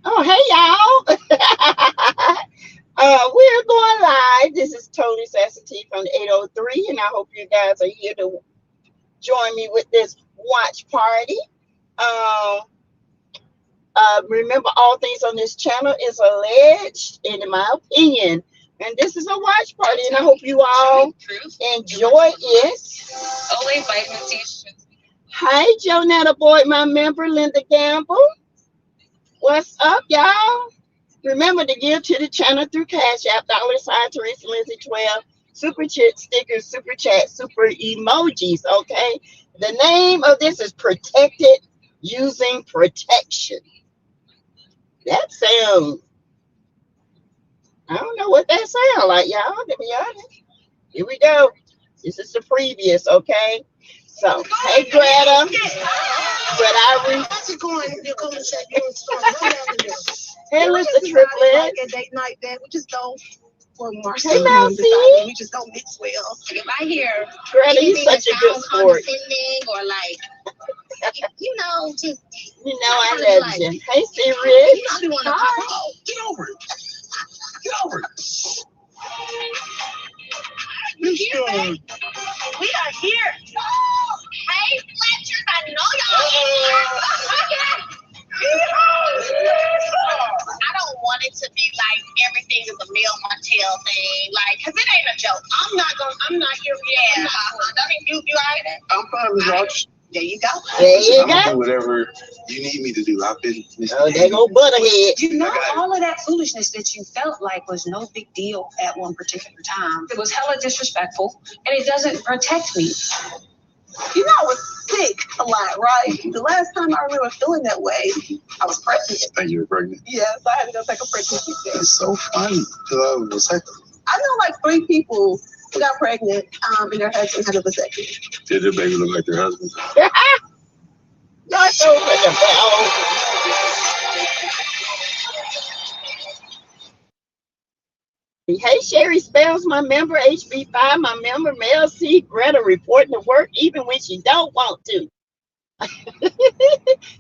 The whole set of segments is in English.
Oh, hey y'all. We're going live. This is Tony Sassy from 803, and I hope you guys are here to join me with this watch party. Um, Remember, all things on this channel is alleged, and in my opinion. And this is a watch party, and I hope you all enjoy it. Only vitamin C. Hi, Jonetta Boyd, my member, Linda Gamble. What's up, y'all? Remember to give to the channel through Cash App, $ Teresa Lindsay 12, super chat stickers, super chat, super emojis, okay? The name of this is Protected Using Protection. That sounds, I don't know what that sounds like, y'all, to be honest. Here we go. This is the previous, okay? So, hey, Greta. Hey, Mr. Triplet. Like a date night that we just go for more. Hey, Mousy. We just don't mix well. If I hear Greta, you such a good sport. Or like, just I love you. Hey, Siri. you want to Oh, get over it. Get over it. You here, babe? We are here. Hey, Fletchers, I know y'all in here. I don't want it to be like everything is a Mel Montel thing, like, cause it ain't a joke. I'm not here. Yeah, I mean, you all right? I'm fine with watch. There you go. There you I'm gonna go. do whatever you need me to do. I've been Oh, there go Butterhead. You know, all of that foolishness that you felt like was no big deal at one particular time. It was hella disrespectful, and it doesn't protect me. You know, I was sick a lot, right? The last time I remember feeling that way, I was pregnant. and you were pregnant. Yes, I had to go take a pregnancy test. It's so funny because I was like, I know like 3 people who got pregnant and their husbands had a vasectomy. did their baby look like their husband? Not over the bell. Hey, Sherry Spells, my member, HB5, my member, Mel C, Greta reporting to work even when she don't want to.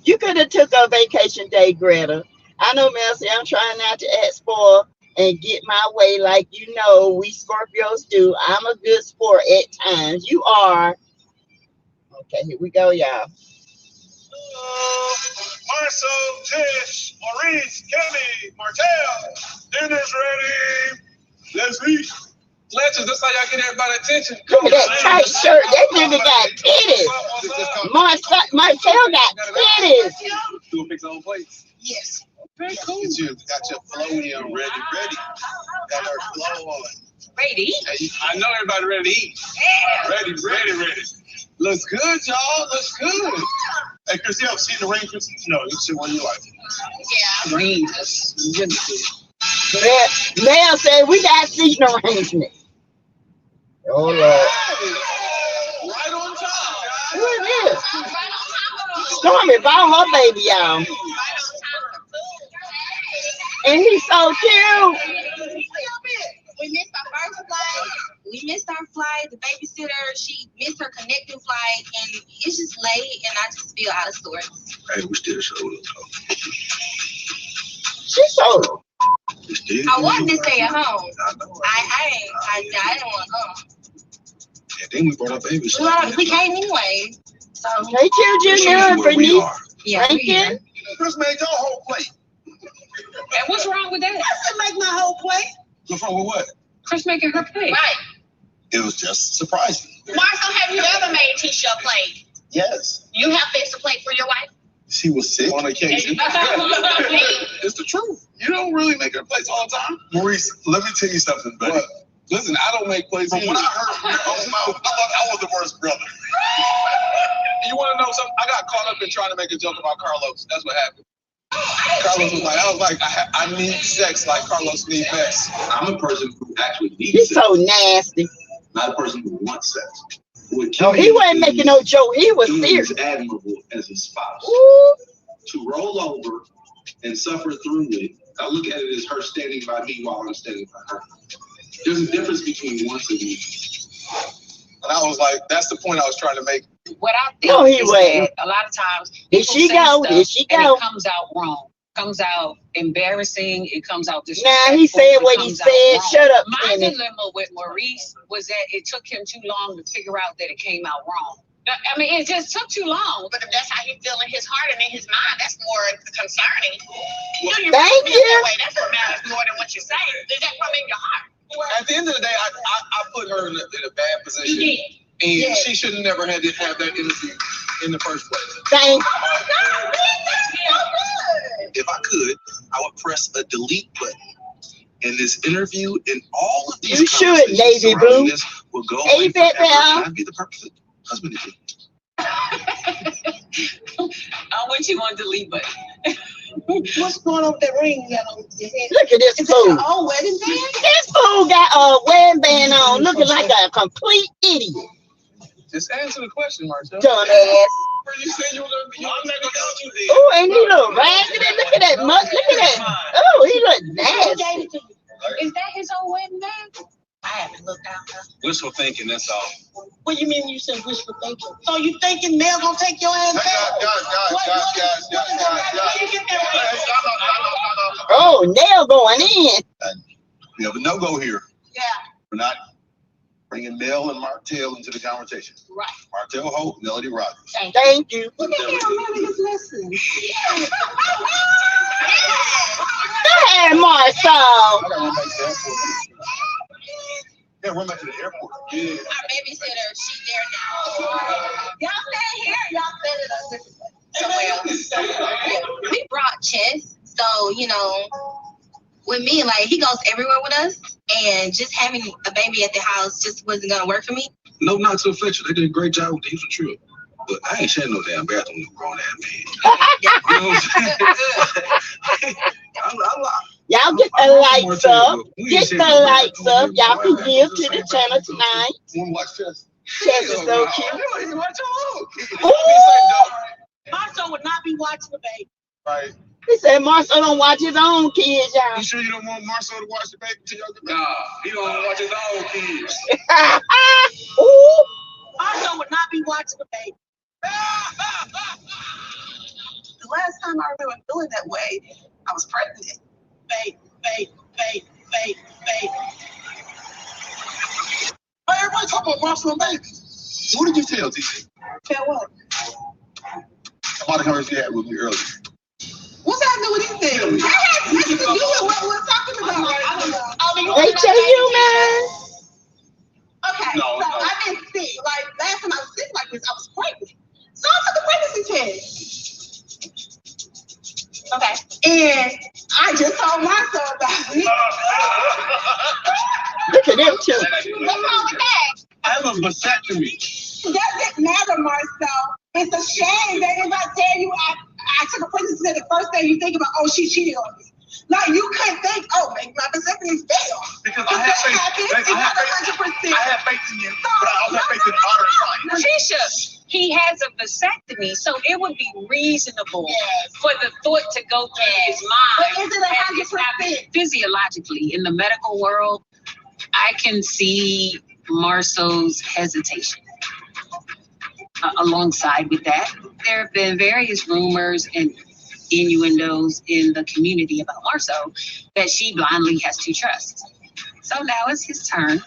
You could have took a vacation day, Greta. I know, Mel C, I'm trying not to act spoiled and get my way like you know we Scorpios do. I'm a good sport at times. You are. Okay, here we go, y'all. Marcel, Tish, Maurice, Kelly, Martell, dinner's ready. Let's eat. Fletchers, that's how y'all get everybody's attention. Look at that tight shirt. That nigga got titties. Martell got titties. Do fix on plates. Yes. Very cool. Got your flowy on ready. Got our flow on. Ready to eat. Hey, I know everybody ready to eat. Yeah. Ready. Looks good, y'all. Looks good. Hey, Chris, you ever seen the arrangements? No, you see what you like. Yeah. Ranges. Mel said we got seating arrangement. Oh Lord. Right on time. Who is this? Stormy bought her baby, y'all. And he's so cute. We missed our first flight. We missed our flight. The babysitter, she missed her connecting flight, and it's just late, and I just feel out of sorts. Hey, we still showed up. She's so. I wanted to stay at home. I didn't want to come. And then we brought our baby. We came anyway. So Hey, Jill Jr. Where we Bernice are. yeah, we here. Rankin. Chris made your whole plate. And what's wrong with that? To make my whole plate. What's wrong with what? Chris making her plate. Right. It was just surprising. Marcel, have you ever made Tisha a plate? Yes. You have fixed a plate for your wife? She was sick on occasion. It's the truth. You don't really make her plates all the time. Maurice, let me tell you something, buddy. What? Listen, I don't make plates From either. what I heard from your own mouth, I thought I was the worst brother. You want to know something? I got caught up in trying to make a joke about Carlos. That's what happened. Carlos was like, I was like, I need sex like Carlos needs sex. I'm a person who actually needs He's sex, so nasty. not a person who wants sex. No, he wasn't making no joke. He was serious. Is admirable as a spouse. Ooh. To roll over and suffer through it, I look at it as her standing by me while I'm standing by her. There's a difference between wants and needs. And I was like, that's the point I was trying to make. What I think No, he is wasn't. that a lot of times Here people she say go. stuff Here she and go. it comes out wrong. comes out embarrassing. It comes out Now disrespectful. he said what it he comes out said. wrong. Shut up, My Kenny. dilemma with Maurice was that it took him too long to figure out that it came out wrong. I mean, it just took too long. But if that's how he feel in his heart and in his mind, that's more concerning. You Thank feel that you. way. That's what matters more than what you say. Is that from in your heart? At the end of the day, I put her in a bad position. You did. And Yes. she should have never had to have that interview in the first place. Thank Oh my God, man, that's so good. If I could, I would press a delete button. And this interview and all of these You should, conversations Navy surrounding Boo. this will go Hey, away Pet forever. Pal. And I'd be the perfect husband to you. I want you on delete button. What's going on with that ring you got on your head? Look at this Is that your fool. own wedding band? This fool got a wedding band on, looking like a complete idiot. Just answer the question, Marcel. Dumbass. Where you said you were going to be? I'm not going to you did. Oh, and he look raggedy. Look at that mutt. Look at that. Oh, he look Who nasty. gave it to you? Is that his own wedding band? I haven't looked out. Wishful thinking, that's all. What you mean you said wishful thinking? So you thinking Mel gonna take your ass Hey, back? guys. Where you get that ring? Oh, nail going in. We have a no-go here. Yeah. We're not bringing Mel and Martell into the conversation. Right. Martell Hope, Melody Rogers. Thank you. Look at him learning his lesson. Go ahead, Marcel. I gotta run back to the airport. Yeah, run back to the airport. Yeah. Our babysitter, she's there now. Y'all stay here. Y'all set it up Well, we brought Chess, so with me, like he goes everywhere with us, and just having a baby at the house just wasn't gonna work for me. No knock to Fletcher. They did a great job with the Houston trip. But I ain't sharing no damn bathroom with a grown ass man. You know what I'm saying? Y'all get the lights up. Get the lights up. Y'all can give to the channel tonight. Want to watch chess? Chess is so cute. Ooh. Marcel would not be watching the baby. Right. He said Marcel don't watch his own kids, y'all. You sure you don't want Marcel to watch the baby till y'all get back? Nah, he don't want to watch his own kids. Ooh. Marcel would not be watching the baby. The last time I remember feeling that way, I was pregnant. Fake. Hey, everybody talk about Marcel and baby. So what did you tell TC Tell what? about the conversation you had with me earlier? What's that to do with anything? I had nothing to do with what we're talking about. I don't know. They tell you, man. Okay, No. I've been sick. Like, last time I was sick like this, I was pregnant. So I took a pregnancy test. Okay. And I just told myself about it. Look at them two. What's wrong with that? I have a vasectomy. Doesn't matter, Marcel. It's a shame that if I tell you I took a pregnancy test, the first thing you think about, oh, she cheated on me. Like, you couldn't think, oh, maybe my vasectomy failed. Because If I have that faith. happens, I it's not have faith. 100%. I have faith in you, but I also have faith in modern science. Patricia, he has a vasectomy, so it would be reasonable for the thought to go through his mind. But is it And it's not 100%? physiologically in the medical world? I can see Marcel's hesitation. Alongside with that, there have been various rumors and innuendos in the community about Marcel that she blindly has to trust. So now it's his turn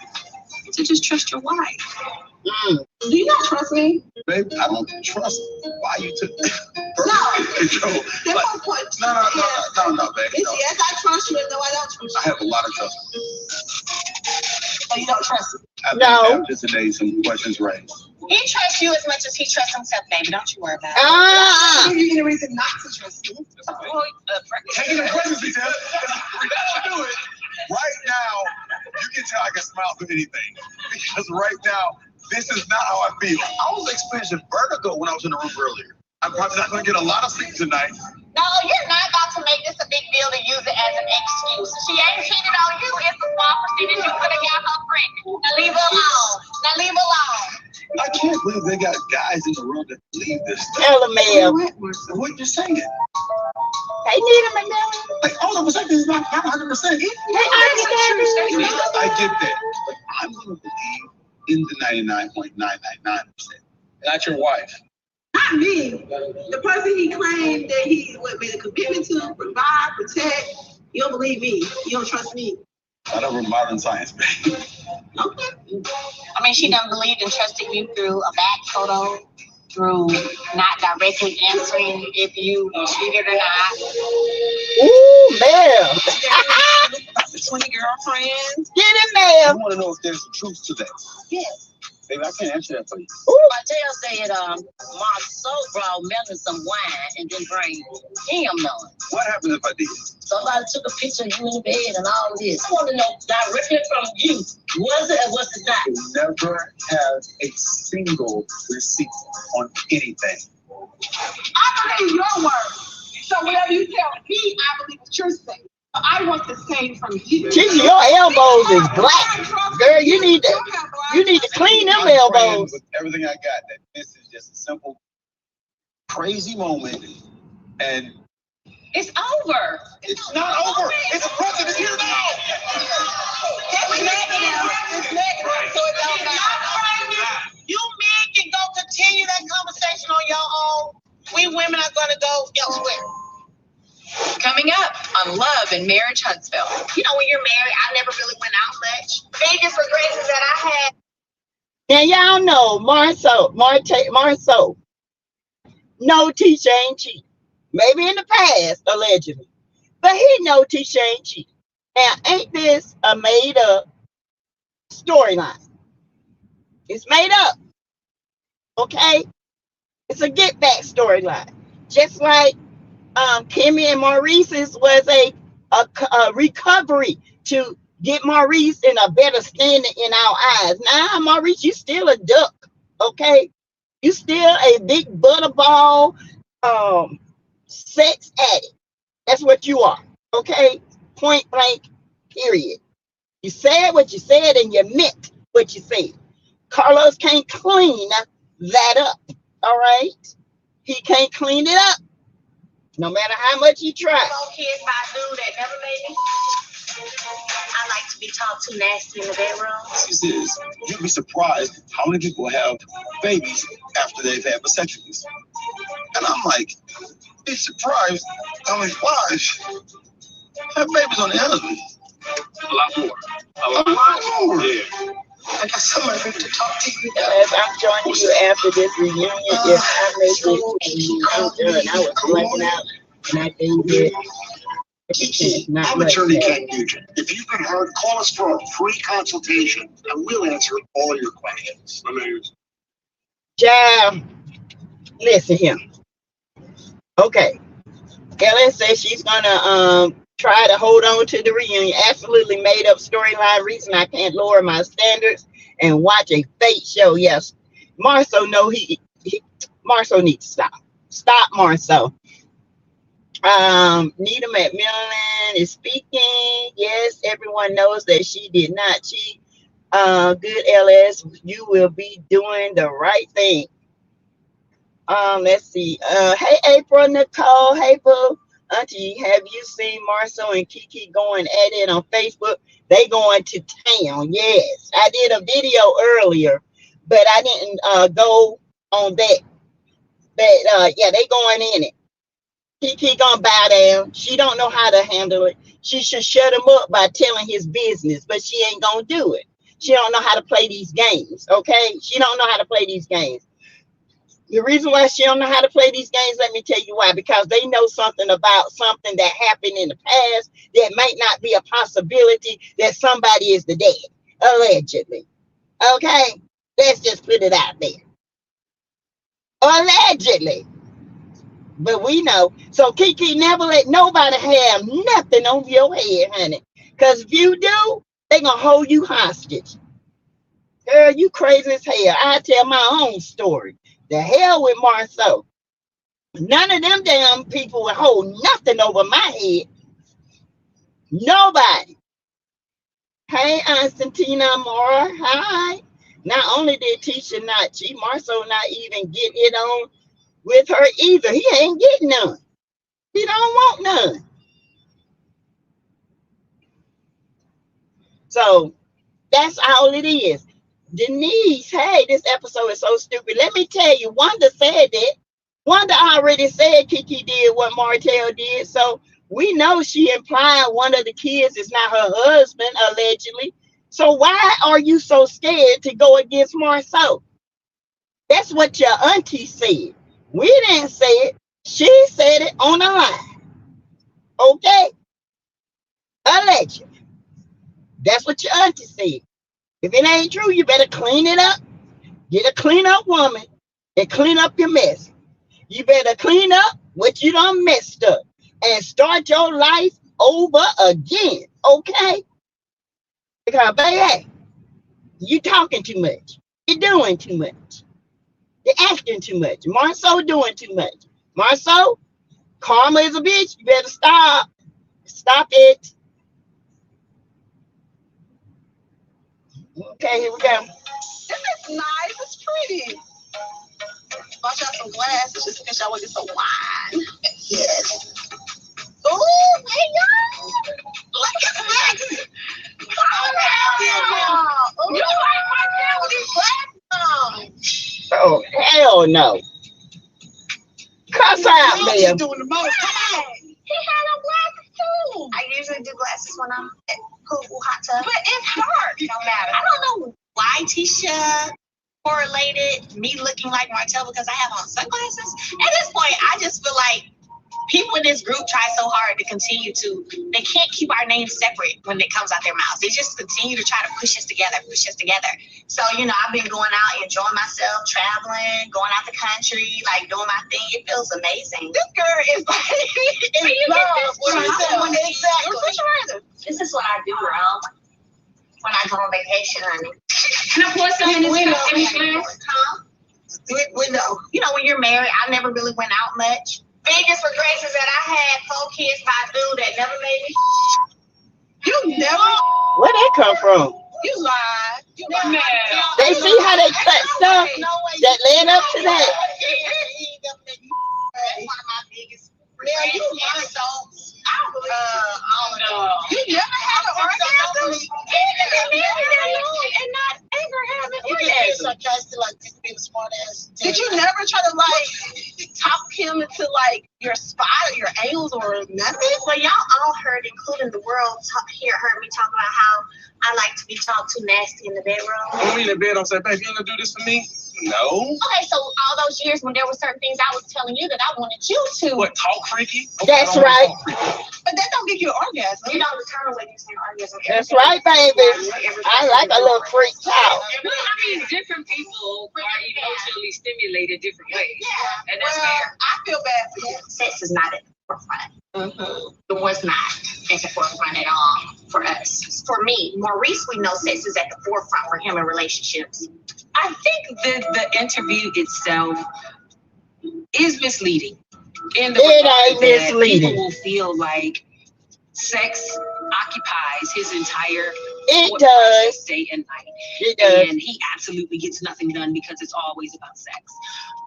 to just trust your wife. Do you not trust me? Baby, I don't trust why you took No. control. That's Like, my point. no, baby. It's No. yes, I trust you, and no, I don't trust I you. have a lot of trust. So you don't trust me. No. After today, some questions raised. He trusts you as much as he trusts himself, baby. Don't you worry about it. I don't give you any reason not to trust me. Taking a pregnancy test. We gotta do it. Right now, you can tell I can smile through anything. Because right now, this is not how I feel. I was experiencing vertigo when I was in the room earlier. I'm probably not gonna get a lot of sleep tonight. No, you're not about to make this a big deal to use it as an excuse. She ain't cheated on you. It's a small procedure. You could have got her pregnant. Now leave her alone. I can't believe they got guys in the room that believe this stuff. LML. What you're saying? They need him in there. Like, all of a sudden, this is not 100%. I get that. But I'm gonna believe in the 99.999%. Not your wife. Not me. The person he claimed that he made a commitment to provide, protect. You don't believe me. You don't trust me. Whatever modern science, baby. Okay. I mean, she done believed in trusting you through a back photo, through not directly answering if you cheated or not. Ooh, Mel. 20 girlfriends. Get it, I Mel. want to know if there's some truth to that. Yes. Baby, I can't answer that for you. Martell said Marceau brought Melvin some wine and didn't bring him none. What happens if I did? Somebody took a picture of you in bed and all this. I want to know directly from you. Was it or was it not? You never have a single receipt on anything. I believe your word. So whatever you tell me, I believe what you're saying. I want the same from you. Kiki, your elbows is black. Girl, you need to clean them I'm praying elbows. with everything I got that this is just a simple, crazy moment, and It's over. it's not over. It's a present. It's here now. It's negative. It's negative. So it don't matter. You men can go continue that conversation on your own. We women are going to go elsewhere. Coming up on Love and Marriage Huntsville. You know, when you're married, I never really went out much. Biggest regrets that I had. Now y'all know Marceau. No, Tisha ain't cheating. Maybe in the past, allegedly, but he know Tisha ain't cheating. Now, ain't this a made up storyline? It's made up, okay? It's a get back storyline, just like Kimmy and Maurice's was a recovery to get Maurice in a better standing in our eyes. Now, Maurice, you still a duck, okay? You still a big butterball, sex addict. That's what you are, okay? Point blank, period. You said what you said and you meant what you said. Carlos can't clean that up, all right? He can't clean it up, no matter how much he tries. Little kids by a dude that never made me. I like to be talked to nasty in the bedroom. This is, you'd be surprised how many people have babies after they've had vasectomies. And I'm like, be surprised how many wives have babies on the husband. A lot more. A lot more. Yeah. I got somebody to talk to you. As I'm joining you after this reunion, if I make it, and I was blacking out, and I didn't get not I'm much. attorney Ken Nugent. If you've been hurt, call us for a free consultation and we'll answer all your questions. My name is Child, listen here. Okay. Ellen says she's gonna try to hold on to the reunion. Absolutely made up storyline reason I can't lower my standards and watch a fake show. Yes. Marceau Marceau needs to stop. Stop, Marceau. Nita McMillan is speaking. Yes, everyone knows that she did not cheat. Good LS, you will be doing the right thing. Let's see. Hey April, Nicole, hey boo. Auntie, have you seen Marceau and Kiki going at it on Facebook? They going to town. Yes, I did a video earlier, but I didn't go on that. But yeah, they going in it. Kiki gonna bow down. She don't know how to handle it. She should shut him up by telling his business, but she ain't gonna do it. She don't know how to play these games, okay? She don't know how to play these games. The reason why she don't know how to play these games, let me tell you why. Because they know something about something that happened in the past that might not be a possibility that somebody is the dead, allegedly. Okay? Let's just put it out there. Allegedly. But we know. So Kiki, never let nobody have nothing on your head, honey. Because if you do, they're going to hold you hostage. Girl, you crazy as hell. I tell my own story. The hell with Marceau. None of them damn people would hold nothing over my head. Nobody. Hey, Constantina Mora. Hi. Not only did Tisha not cheat, Marceau not even get it on with her either. He ain't getting none. He don't want none. So that's all it is. Denise, hey, this episode is so stupid. Let me tell you, Wanda said that. Wanda already said Kiki did what Martell did, so we know she implied one of the kids is not her husband, allegedly. So why are you so scared to go against Marceau? That's what your auntie said. We didn't say it. She said it on the line. Okay? Allegedly. That's what your auntie said. If it ain't true, you better clean it up. Get a clean up woman and clean up your mess. You better clean up what you done messed up and start your life over again. Okay? Because, baby, you talking too much. You're doing too much. You're acting too much. Marceau doing too much. Marceau, karma is a bitch. You better stop. Stop it. Okay, here we go. This is nice. It's pretty. Bought y'all some glasses just in case y'all want to get some wine. Yes. Oh, hey, y'all. Look at this. Oh, hell yeah. You like my girl with these glasses on. Oh, hell no. Cuss out, She's man. doing the most. Come on. He had on glasses too. I usually do glasses when I'm at pool hot tub. But it's hard. It don't matter. I don't know why Tisha correlated me looking like Martell because I have on sunglasses. At this point, I just feel like people in this group try so hard to continue to, they can't keep our names separate when it comes out their mouths. They just continue to try to push us together. So, I've been going out, enjoying myself, traveling, going out the country, like doing my thing. It feels amazing. This girl is like in love with herself. Exactly. This is what I do, girl. When I go on vacation, honey. Can I pour some in this glass? Huh? We know. When you're married, I never really went out much. Biggest regrets is that I had 4 kids by a dude that never made me. You never. Where that come from? You lied. You lied. They see how they cut stuff that led up to that. That's one of my biggest regrets. You lied, though. I don't believe it. You never had an orgasm? And not ever have an orgasm. Sarcastic, like being a smart ass. Did you never try to talk him into your spot or your angles or nothing? Well, y'all all heard, including the world, heard me talk about how I like to be talked to nasty in the bedroom. When we in the bed, I'm saying, babe, you gonna do this for me? No. Okay, so all those years when there were certain things I was telling you that I wanted you to. What, talk freaky? That's right. But that don't give you an orgasm. You don't determine whether you say orgasm. That's right, baby. I like a little freak talk. I mean, different people are emotionally stimulated different ways. Yeah. And that's fair. I feel bad for you. Sex is not at the forefront. It was not at the forefront at all for us. For me, Maurice, we know sex is at the forefront for him in relationships. I think the interview itself is misleading. In the It regard ain't that misleading. People will feel like sex occupies his entire It does. day and night. It does. And he absolutely gets nothing done because it's always about sex.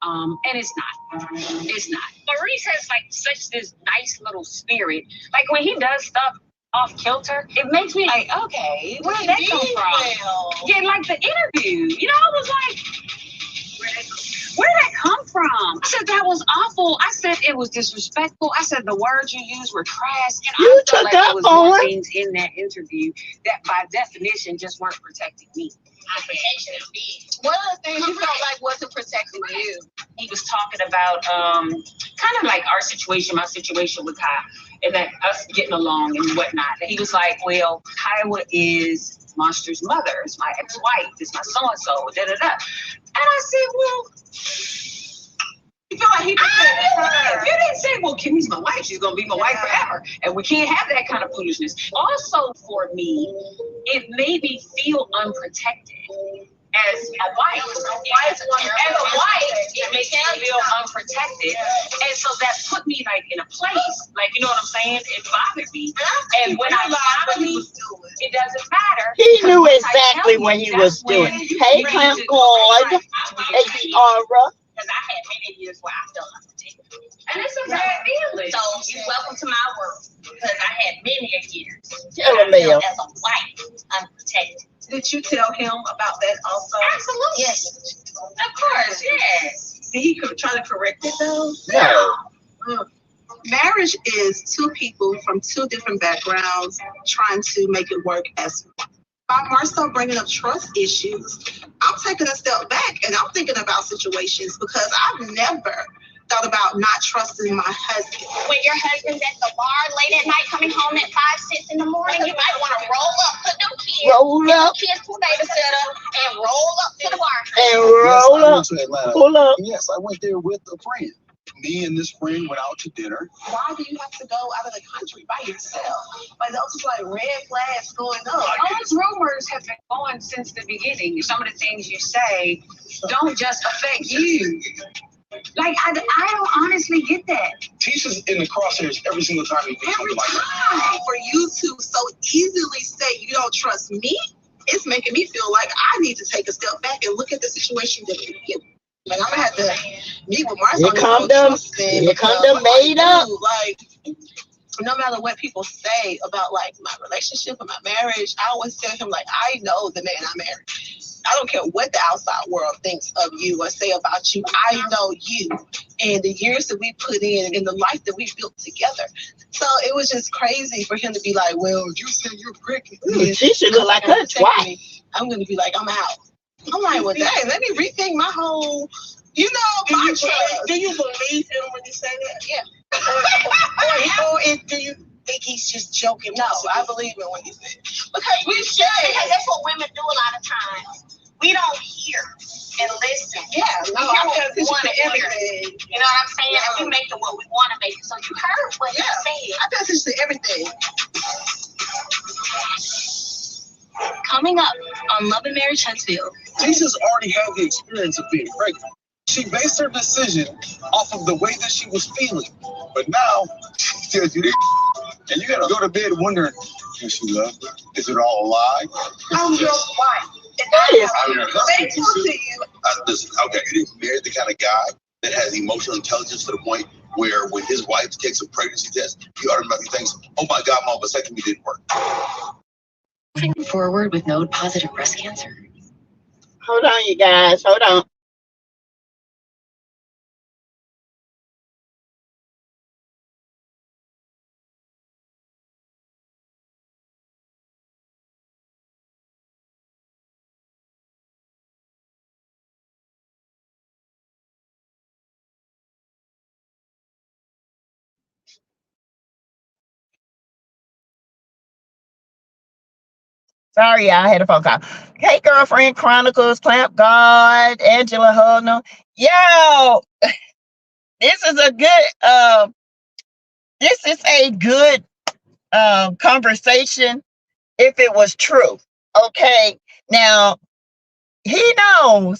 And it's not. It's not. Maurice has such this nice little spirit. Like when he does stuff off kilter, it makes me like, okay, where did that come from? Yeah, like the interview. I was like, where did that come from? I said that was awful. I said it was disrespectful. I said the words you used were trash. And You I felt took there up was more on. things in that interview that by definition just weren't protecting me. Protection is big. One of the things you felt like wasn't protecting you. He was talking about kind of like our situation, my situation with Kai, and that us getting along and whatnot. And he was like, well, Kiowa is Monster's mother, is my ex-wife, is my so-and-so, da-da-da. And I said, well, You feel like he you didn't say, well, Kimmy's my wife. She's going to be my wife forever. And we can't have that kind of foolishness. Also, for me, it made me feel unprotected as a wife. As a wife, it makes me feel unprotected. And so that put me in a place, you know what I'm saying? It bothered me. And when I finally, it doesn't matter. He knew exactly what he was doing. Hey, Clamp God. Hey, Tiara. Because I had many years where I felt unprotected. And it's a bad feeling. So you're welcome to my world. Because I had many years Tell him, I felt Mel. as a wife unprotected. Did you tell him about that also? Absolutely. Yes. Of course, yes. Did he try to correct it though? No. Marriage is two people from two different backgrounds trying to make it work as one. By Marcel bringing up trust issues, I'm taking a step back and I'm thinking about situations because I've never thought about not trusting my husband. When your husband's at the bar late at night, coming home at 5, 6 in the morning, you might want to roll up, put them kids, kids to a babysitter, and roll up to the bar. And roll up. To Atlanta. Pull up. Yes, I went there with a friend. Me and this friend went out to dinner. Why do you have to go out of the country by yourself? Like those is like red flags going up. Those rumors have been going since the beginning. Some of the things you say don't just affect you. Like, I don't honestly get that. Tisha's in the crosshairs every single time we do something like that. For you to so easily say you don't trust me, it's making me feel like I need to take a step back and look at the situation differently. Like I'm gonna have to meet with Marcel. Here come them made up. Like, no matter what people say about like my relationship and my marriage, I always tell him like I know the man I married. I don't care what the outside world thinks of you or say about you. I know you and the years that we put in and the life that we built together. So it was just crazy for him to be like, well, you said you're pregnant. She should look like her twice. I'm going to be like, I'm out. I'm like, well, dang, let me rethink my whole, my trust. Do you believe him when you say that? Yeah. Or do you think he's just joking? No, I believe it when he said it. Because we should, because that's what women do a lot of times. We don't hear and listen. Yeah, no, I want pay attention to hear. everything. You know what I'm saying? And we make it what we want to make it. So you heard what he said. I pay attention to everything. Coming up on Love and Marriage Huntsville. Tisha's already had the experience of being pregnant. She based her decision off of the way that she was feeling. But now, she tells you this, and you gotta go to bed wondering, does she love me? Is it all a lie? I'm your wife. I'm your They husband. talk to you. Listen, okay, you didn't marry the kind of guy that has emotional intelligence to the point where when his wife takes a pregnancy test, he automatically thinks, oh my God, my vasectomy didn't work. Moving forward with node-positive breast cancer. Hold on, you guys. Hold on. Sorry, y'all, I had a phone call. Hey, Girlfriend Chronicles, Clamp God, Angela Hudno. Yo, this is a good conversation if it was true. Okay. Now, they know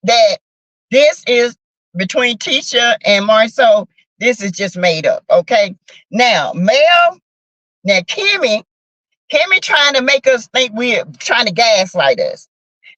that this is between Tisha and Marcel. This is just made up. Okay. Now, Kimmy trying to make us think we're trying to gaslight us.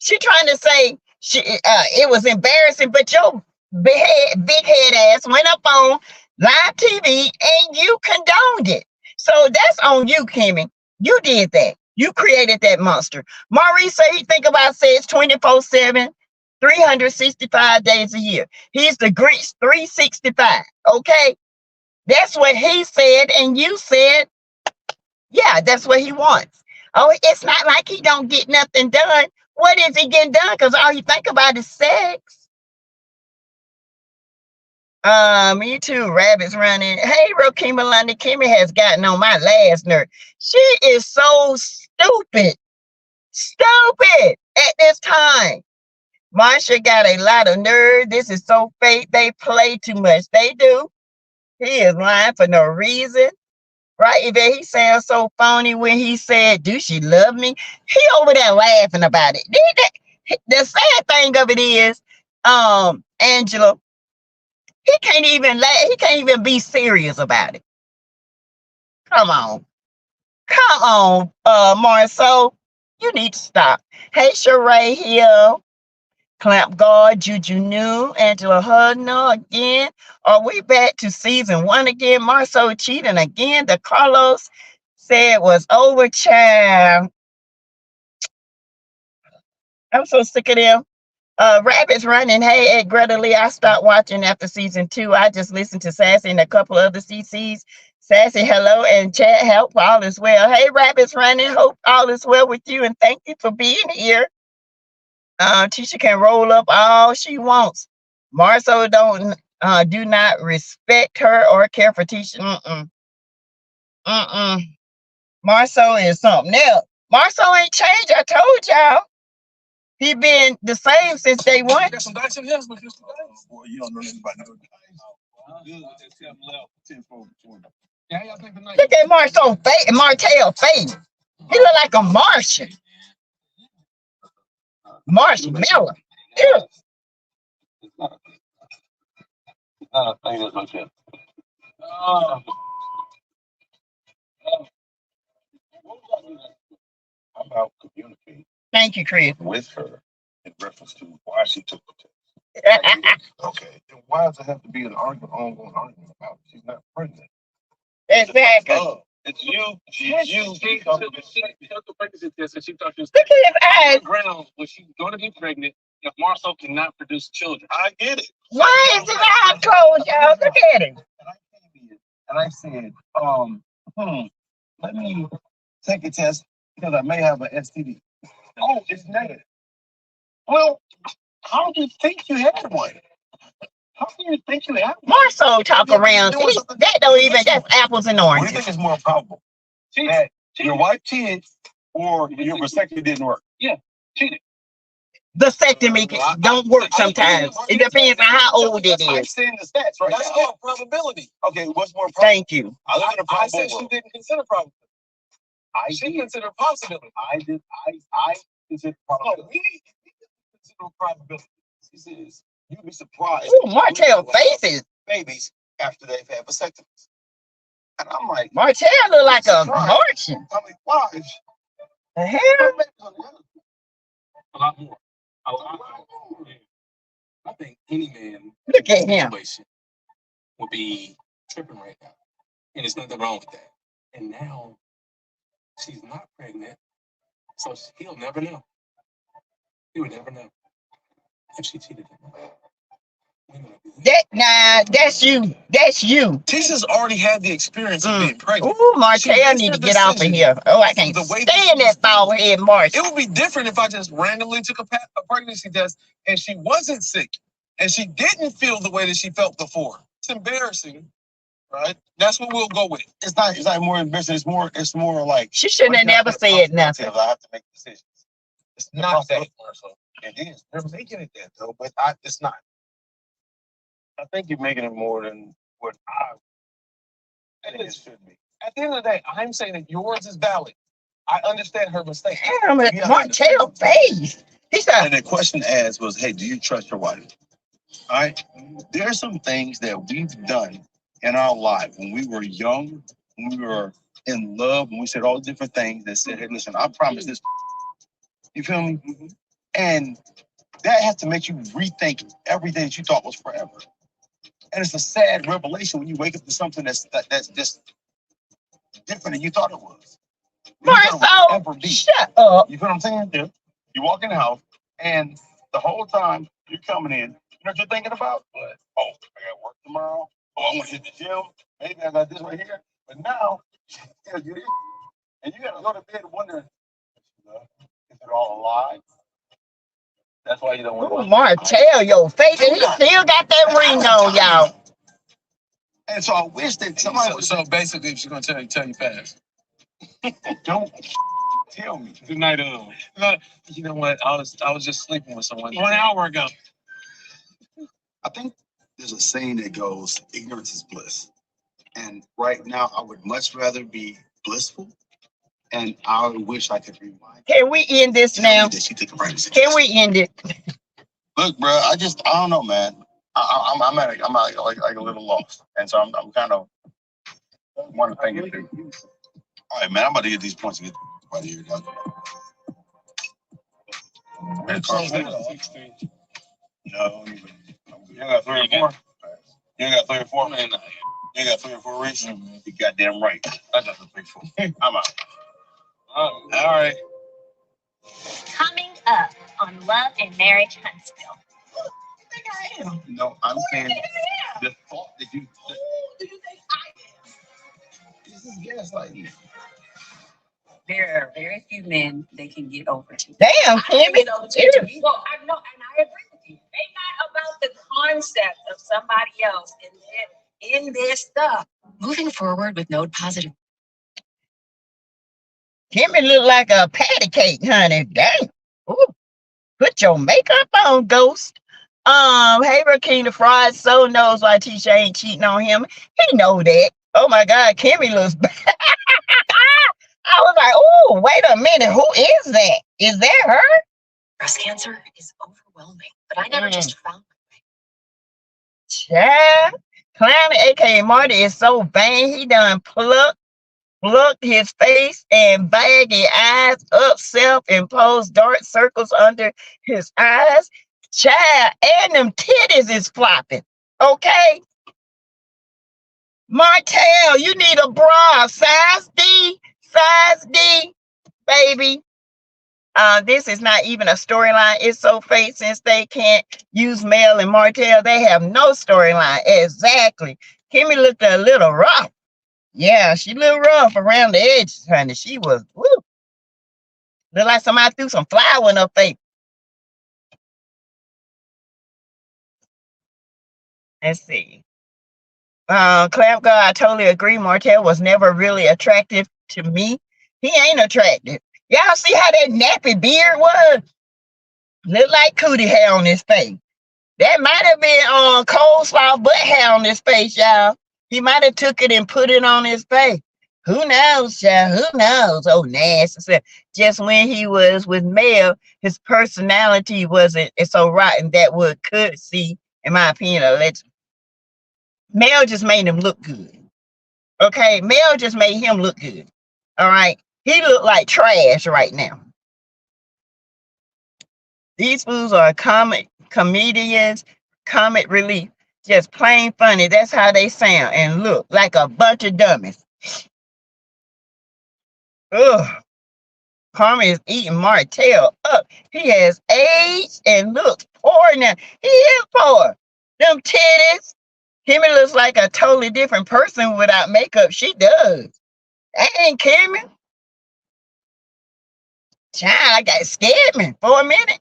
She trying to say it was embarrassing, but your big head ass went up on live TV and you condoned it. So that's on you, Kimmy. You did that. You created that monster. Maurice said he think about sex 24/7, 365 days a year. He's the Greeks 365. Okay, that's what he said, and you said, yeah, that's what he wants. Oh, it's not like he don't get nothing done. What is he getting done? Because all you think about is sex. Me too. Rabbits running. Hey, Rokima Lundy. Kimmy has gotten on my last nerve. She is so stupid. Stupid at this time. Marsha got a lot of nerve. This is so fake. They play too much. They do. He is lying for no reason. Right, Yvette, he sounds so phony when he said, do she love me? He over there laughing about it. The sad thing of it is, Angela, he can't even laugh. He can't even be serious about it. Come on, Marcel, you need to stop. Hey, Sheree here. Clamp God, Juju New, Angela Hudno again. Are we back to season 1 again? Marcel cheating again. The Carlos said was over, child. I'm so sick of them. Rabbits Running. Hey, at Greta Lee, I stopped watching after season 2. I just listened to Sassy and a couple other CCs. Sassy, hello, and Chad, help, all is well. Hey, Rabbits Running, hope all is well with you, and thank you for being here. Tisha can roll up all she wants. Marceau do not respect her or care for Tisha. Marceau is something else. Marceau ain't changed. I told y'all. He been the same since day one. Got some dice in here? Boy, you don't know nothing about no dice. Look at Marceau face, Martell face. He look like a Martian. Marshmallow. Ew. About communicating Thank you, Chris. with her in reference to why she took the test. Okay, then why does it have to be an argument, ongoing argument about it? She's not pregnant. Exactly. It's you. She took the pregnancy test and she thought she was Look at his eyes. ground when she's going to be pregnant if Marceau cannot produce children. I get it. Why is his eyes closed, y'all? Look at him. And I said, let me take a test because I may have an STD. Oh, it's negative. Well, how do you think you had one? How do you think you had one? Marceau talk around. That don't even, that's apples and What do you oranges. think is more probable? That your wife cheated or your vasectomy didn't work? Yeah, cheated. Vasectomy don't work sometimes. It depends on how old it I'm is. saying the stats right That's all probability. Okay, what's more probable? Thank you. I live in a probable world. She didn't consider probability. She considered possibility. I consider probability. We consider probability. She says, you'd be surprised. Ooh, Martell faces. Babies after they've had vasectomies. And I'm like, Martell look like a Martian. I'm like, why? The hell? A lot more. A lot more. I think any man Look at him. situation would be tripping right now. And there's nothing wrong with that. And now she's not pregnant, so he'll never know. He would never know if she cheated on him. That's you. That's you. Tisha's already had the experience of being pregnant. Ooh, Martell need to get off of here. Oh, I can't stand that bald head Martian. It would be different if I just randomly took a pregnancy test and she wasn't sick and she didn't feel the way that she felt before. It's embarrassing, right? That's what we'll go with. It's not more embarrassing. It's more like she shouldn't have never said nothing. I have to make decisions. It's not that, Marceau. It is. They're making it that though, but it's not. I think you're making it more than what I think it should be. At the end of the day, I'm saying that yours is valid. I understand her mistake. Damn it, Martell face. He said, and the question asked was, hey, do you trust your wife? All right. There are some things that we've done in our life when we were young, when we were in love, when we said all different things that said, hey, listen, I promise this. You feel me? And that has to make you rethink everything that you thought was forever. And it's a sad revelation when you wake up to something that's just different than you thought it was. Marceau, shut up. You feel what I'm saying? Yeah. You walk in the house, and the whole time you're coming in, you know what you're thinking about? What? Oh, I got work tomorrow. Oh, I want to hit the gym. Maybe I got this right here. But now, and you got to go to bed wondering, is it all a lie? That's why you don't want to. Martell, your face, and he still got that ring on, y'all. And so I wish that somebody. So basically, she's gonna tell you fast. Don't tell me. Good night, you know what? I was just sleeping with someone 1 hour ago. I think there's a saying that goes, "Ignorance is bliss." And right now, I would much rather be blissful. And I wish I could rewind. Can we end this now? Can we end it? Look, bro, I don't know, man. I'm like a little lost, and so I'm kind of want to think it through. All right, man, I'm about to get these points and get right here, dog. No, you got 3 or 4. You got 3 or 4, man. You got 3 or 4 reasons. You goddamn right. I got the 3 or 4. I'm out. All right. Coming up. on Love and Marriage Huntsville. You think I am? No, I'm saying the thought that you. Who do you think I am? This is gaslighting. There are very few men that can get over you. Damn, Kimmy. Well, I know, and I agree with you. They not about the concept of somebody else in their stuff. Moving forward with node positive. Kimmy look like a patty cake, honey. Dang. Ooh. Put your makeup on, Ghost. Hey, Rakeem the Fried Soul knows why Tisha ain't cheating on him. He know that. Oh my God, Kimmy looks bad. I was like, oh, wait a minute. Who is that? Is that her? Breast cancer is overwhelming, but I never just found Yeah. Clown, aka Marty, is so vain. He done plucked his face and baggy eyes up, self-imposed dark circles under his eyes. Child, and them titties is flopping. Okay? Martell, you need a bra. Size D, baby. This is not even a storyline. It's so fake since they can't use Mel and Martell. They have no storyline. Exactly. Kimmy looked a little rough. Yeah, she looked rough around the edges, honey. She was, woo. Looked like somebody threw some flour in her face. Let's see. Clap God, I totally agree. Martell was never really attractive to me. He ain't attractive. Y'all see how that nappy beard was? Looked like cootie hair on his face. That might have been coleslaw butt hair on his face, y'all. He might have took it and put it on his face. Who knows, y'all? Who knows? Oh, nasty. Just when he was with Mel, his personality wasn't so rotten that would could see, in my opinion, allegedly. Mel just made him look good. Okay, Mel just made him look good. All right, he looked like trash right now. These fools are comedians, comic relief, just plain funny. That's how they sound and look, like a bunch of dummies. Ugh. Karma is eating Martell up. He has aged and looks poor now. He is poor. Them titties. Kimmy looks like a totally different person without makeup. She does. That ain't Kimmy. Child, I got scared me for a minute.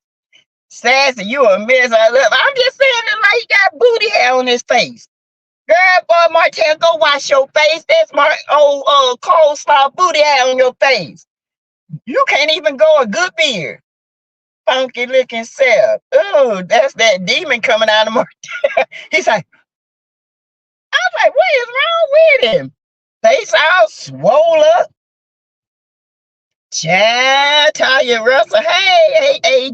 Sassy, you a mess. I love. I'm just saying that like he got booty hair on his face. Girl, boy, Martell, go wash your face. That's my old coleslaw booty hair on your face. You can't even grow a good beard. Funky looking self. Oh, that's that demon coming out of Martell. He's like, I was like, what is wrong with him? Face all swole up. Child, Tanya Russell. Hey,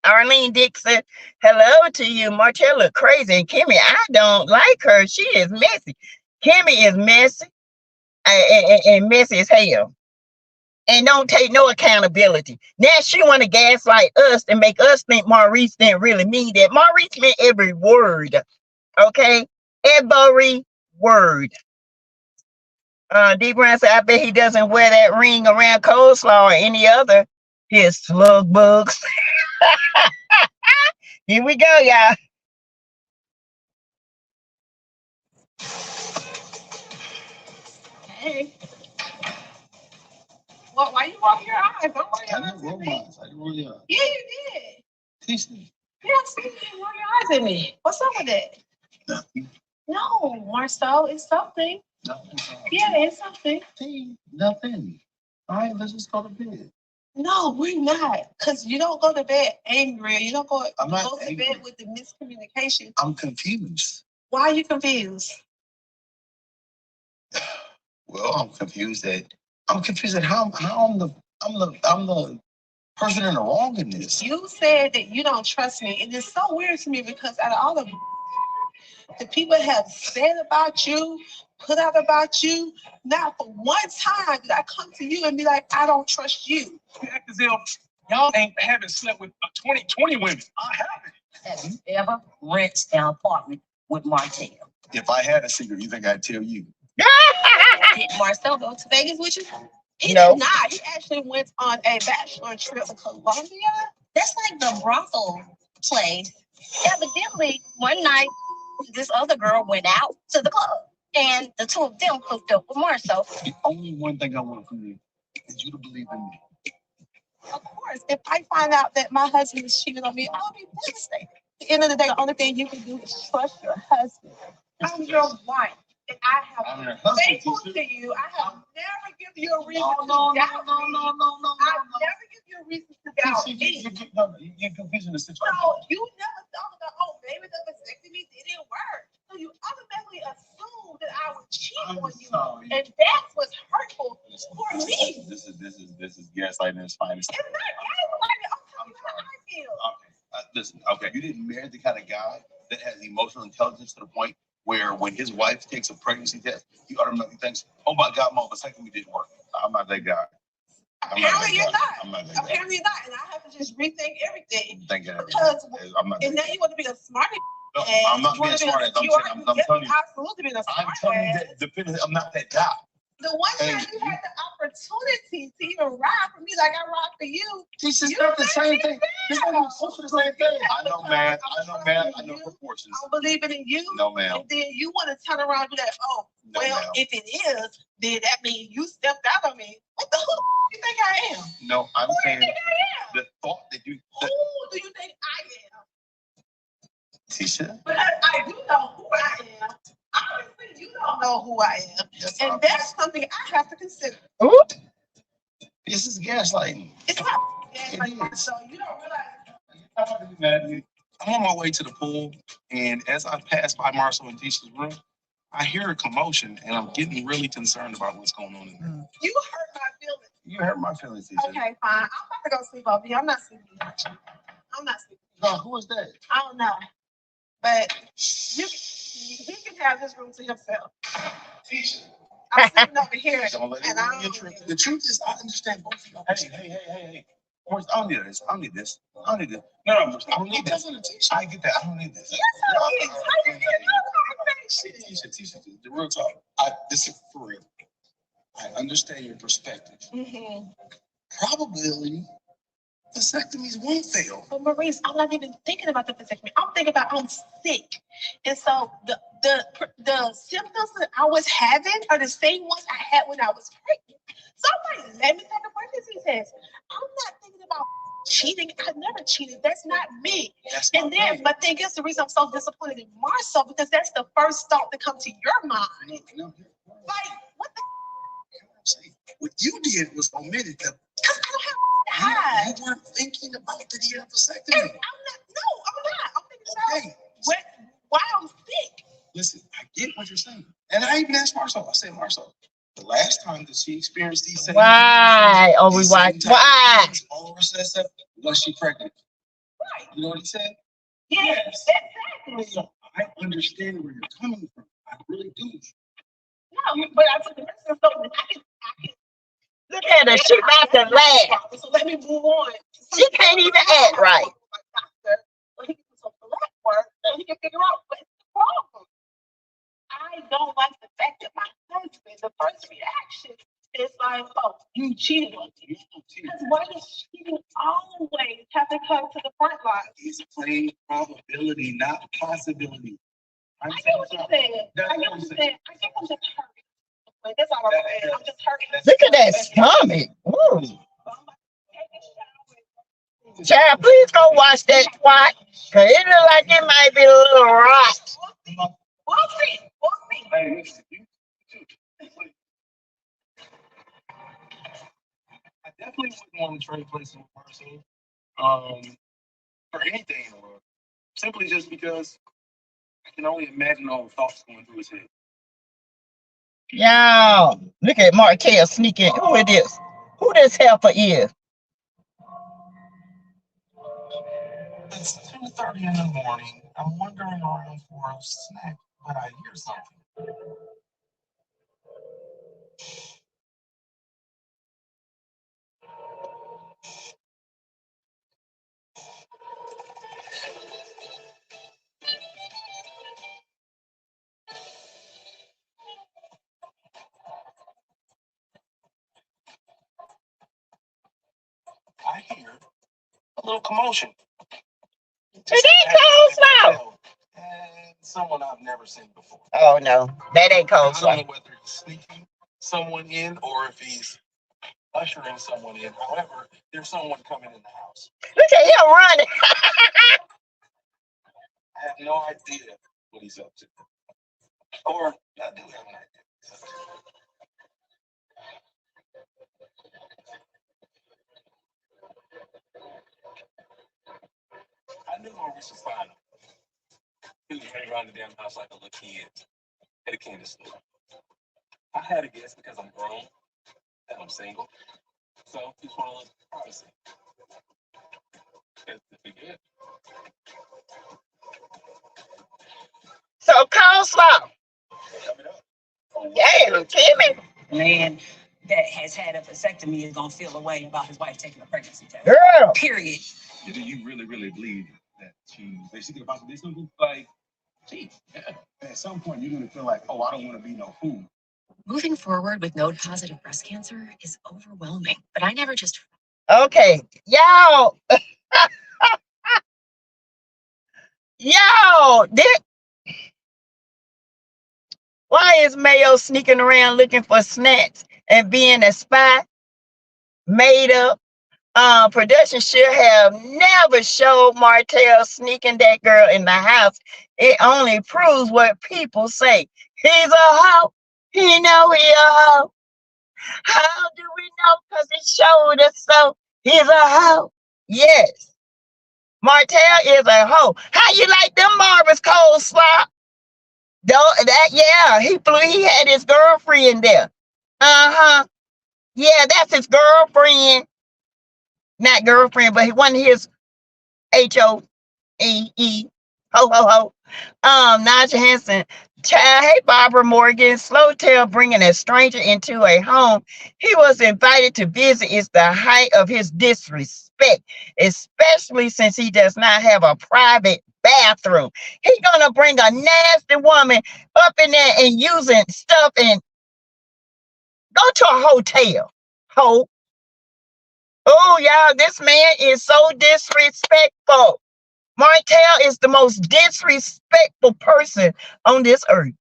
Arlene Dixon. Hello to you. Martell look crazy. And Kimmy, I don't like her. She is messy. Kimmy is messy and messy as hell. And don't take no accountability. Now she want to gaslight us and make us think Maurice didn't really mean that. Maurice meant every word. Okay? Every word. D. Brown said, I bet he doesn't wear that ring around coleslaw or any other his slug bugs. Here we go, y'all. Hey. Well, why you roll your eyes? Don't roll your eyes. I didn't roll my eyes. I didn't roll your eyes. Yeah, you did. Decent. Yeah, I see you didn't roll your eyes at me. What's up with that? Nothing. No, Marcel, it's something. Nothing. Yeah, it's something. See, nothing. All right, let's just go to bed. No, we're not. Because you don't go to bed angry. You don't go I'm not to angry. bed with the miscommunication. I'm confused. Why are you confused? Well, I'm confused at how I'm the person in the wrong in this. You said that you don't trust me. It is so weird to me because out of all the people have said about you, put out about you, not for one time did I come to you and be like, I don't trust you. You act as if y'all haven't slept with 20 women. I haven't. Have you ever rented an apartment with Martell? If I had a secret, you think I'd tell you? Did Marcel go to Vegas with you? He No. did not. He actually went on a bachelor trip to Colombia. That's like the brothel place. Evidently, one night, this other girl went out to the club, and the two of them hooked up with Marcel. The only one thing I want from you is you to believe in me. Of course, if I find out that my husband is cheating on me, I'll be devastated. At the end of the day, the only thing you can do is trust your husband. I'm your wife, and I have faithful to you. I have never given you a reason to doubt me. I've never given you a reason to doubt me. You're confusing the situation. So you never thought about, oh, maybe the vasectomy didn't work. So you automatically assumed that I would cheat on you, sorry. and that's what's hurtful for me. This is gaslighting its finest. It's not gaslighting. I'm telling you how I feel. Okay, listen. Okay, you didn't marry the kind of guy that has emotional intelligence to the point where when his wife takes a pregnancy test, he automatically thinks, "Oh my God, my vasectomy didn't work." I'm not that guy. Apparently you're not. I'm not that guy. Apparently you're not, and I have to just rethink everything. Because I'm not. And now you want to be a smart. No, I'm not being smart. I'm telling you. Absolutely being a smart. I'm telling you that depending. I'm not that guy. The one time you had the opportunity to even ride for me like I ride for you. This is not the same thing. This is not the same thing. I know math. I know proportions. I'm believing in you. No, ma'am. And then you want to turn around and be like, oh, no, well, ma'am. If it is, then that means you stepped out on me. What the hell do you think I am? No, I'm saying do you think I am? the thought that you. Who do you think I am? Tisha? But I do know who I am. Obviously, you don't know who I am. Yes, and that's something I have to consider. Ooh. This is gaslighting. It's not gaslighting, so you don't realize. I'm on my way to the pool, and as I pass by Marcel and Tisha's room, I hear a commotion, and I'm getting really concerned about what's going on in there. You hurt my feelings. You hurt my feelings, Tisha. Okay, fine. I'm about to go sleep over here. I'm not sleeping. I'm not sleeping. No, who is that? I don't know. But he can have this room to himself. Tisha. I'm sitting over here. The truth is, I understand both of y'all. Hey. I don't need this. I don't need this. No, I don't need this. I get that. I don't need this. Yes, I do. Tisha, the real talk. This is for real. I understand your perspective. Mm-hmm. Probability vasectomies won't fail. But Maurice, I'm not even thinking about the vasectomy. I'm thinking about I'm sick. And so the symptoms that I was having are the same ones I had when I was pregnant. So I'm like, let me take a pregnancy test. I'm not thinking about cheating. I never cheated. That's not me. But thing is, the reason I'm so disappointed in Marcel, because that's the first thought that comes to your mind. No. Like, what the what you did was omitted the. Because I don't have hide. You weren't thinking about the vasectomy. I'm not. I'm thinking about why I'm sick. Listen, I get what you're saying. And I even asked Marcel. I said, Marcel, the last time that she experienced these same why? Oh, we watch. Why? All stuff, was she pregnant? Right. You know what he said? Yes. Exactly. So I understand where you're coming from. I really do. No, but I took the rest of something. I can. Look at her. She about to laugh. So let me move on. She can't even act right. Well, he can do some black work, so he can figure out what's the problem. I don't like the fact that my husband, the first reaction is like, oh, you cheated on me. Because why does cheating always have to come to the front line? It's plain probability, not possibility. I get what you're saying. I get I'm just hurting. Like, that's all I'm saying. I'm just hurting. Look at that stomach. Ooh. Child, please go watch that twat. Cause it look like it might be a little rot. We'll see. I definitely wouldn't want to trade places with Marcel. For anything in the world. Simply just because I can only imagine all the thoughts going through his head. Y'all, look at Markel sneaking. Who it is? Who this helper is? It's 2:30 in the morning. I'm wandering around for a snack, but I hear something. I hear A little commotion. Is that coleslaw? And someone I've never seen before. Oh no, that ain't I don't coleslaw. know whether he's sneaking someone in or if he's ushering someone in. However, there's someone coming in the house. Look at him running. I have no idea what he's up to. Or I do have an idea. I knew Maurice was fine. He was running around the damn house like a little kid at a candy store. I had a guess because I'm grown and I'm single. So just want a little privacy. That's pretty good. So coleslaw. Coming up. Damn, Timmy. Man that has had a vasectomy is gonna feel a way about his wife taking a pregnancy test. Girl. Period. Do you really believe that she's basically about to do something? Like, gee, yeah. At some point, you're going to feel like, oh, I don't want to be no fool. Moving forward with node-positive breast cancer is overwhelming, but I never just... Okay, y'all. Why is Mayo sneaking around looking for snacks and being a spy? Made up. Production should have never showed Martell sneaking that girl in the house. It only proves what people say. He's a hoe. He know he a hoe. How do we know? Because he showed us so. He's a hoe. Yes. Martell is a hoe. How you like them Marvin's coleslaw? He had his girlfriend there. Uh-huh. Yeah, that's his girlfriend. Not girlfriend, but one of his HOEE. Ho ho ho. Naja Hanson. Child, hey Barbara Morgan. Slow tale bringing a stranger into a home he was invited to visit is the height of his disrespect, especially since he does not have a private bathroom. He gonna bring a nasty woman up in there and using stuff and go to a hotel. Ho. Oh, y'all, this man is so disrespectful. Martell is the most disrespectful person on this earth.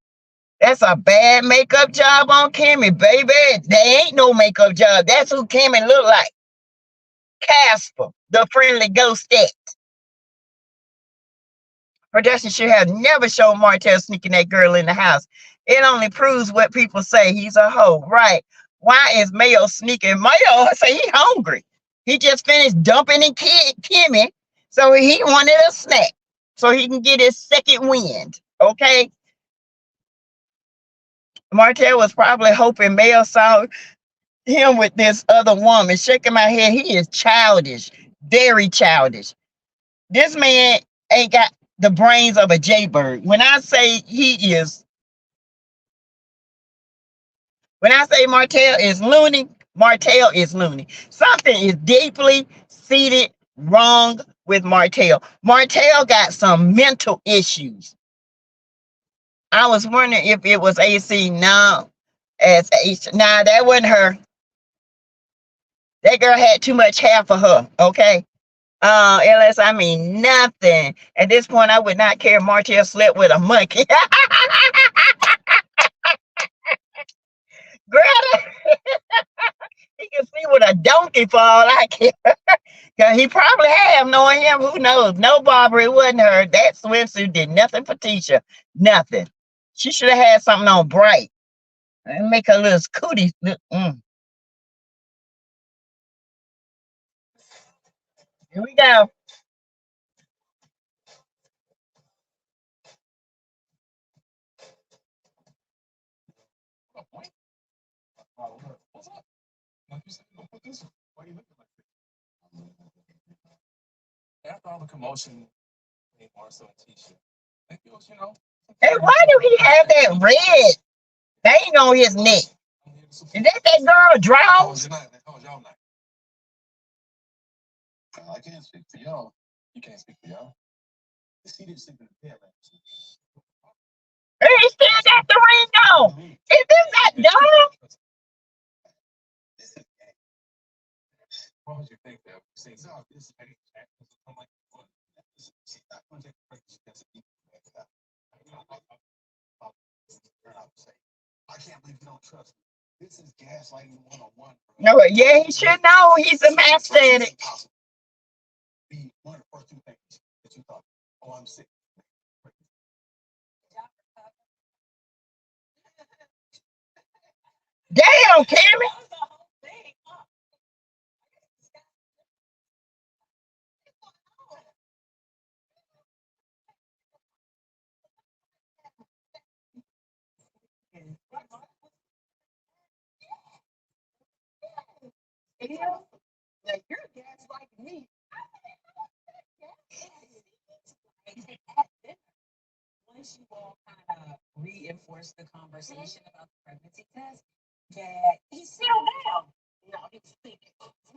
That's a bad makeup job on Kimmy, baby. There ain't no makeup job. That's who Kimmy look like. Casper, the friendly ghost at. Production should have never showed Martell sneaking that girl in the house. It only proves what people say. He's a hoe. Right. Why is Mayo sneaking? Mayo say he hungry. He just finished dumping in Kimmy. So he wanted a snack. So he can get his second wind. Okay. Martell was probably hoping Mayo saw him with this other woman. Shaking my head. He is childish. Very childish. This man ain't got the brains of a jaybird. When I say Martell is loony, Martell is loony. Something is deeply seated wrong with Martell. Martell got some mental issues. I was wondering if it was AC. No, nah, that wasn't her. That girl had too much hair for her. Okay. Unless I mean nothing. At this point, I would not care if Martell slept with a monkey. Greta, he can see with a donkey for all I care. Cause he probably have, knowing him, who knows? No, Barbara, it wasn't her. That swimsuit did nothing for Tisha. Nothing. She should have had something on bright. And make her little cootie look. Here we go. What's up? Like you said, don't put this. Why are you looking like this? After all the commotion, Marcel and Tisha, I think it was, Hey, why do he have that red thing on his neck? Is that girl draws? How was y'all night? I can't speak for y'all. You can't speak for y'all. He didn't sleep in the bed last night. He still got the ring on. Is this that dog? Why would you think that? Saying, "No, this is I'm like, well, she's not going to take a break. She has to eat that." I can't believe you don't trust me. This is gaslighting 101. No, yeah, he should know. He's a master at it. Be one of the first two things that you thought, oh, I'm sick. Damn, Kimmy. You're gaslighting me. Once you all kind of reinforce the conversation about the pregnancy test, that he's still down. No, he's thinking. So after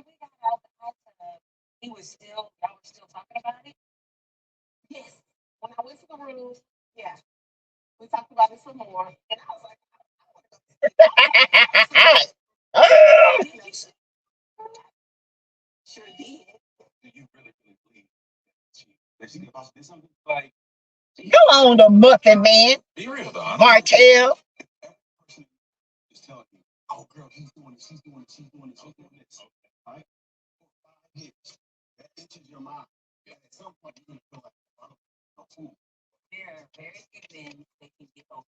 we got out the hot tub, y'all were still talking about it? Yes. When I went to the room, yeah, we talked about it some more, and I was like, sure did. Do you really believe that she about to do something? Like, Go on, the muffin man. be real though. Martell. Every person is telling you, oh girl, he's doing it, she's doing it, she's doing it, she's doing this. All right? For 5 years. That itches your mind. And at some point you're gonna feel like a fool. There are very few men that can get over.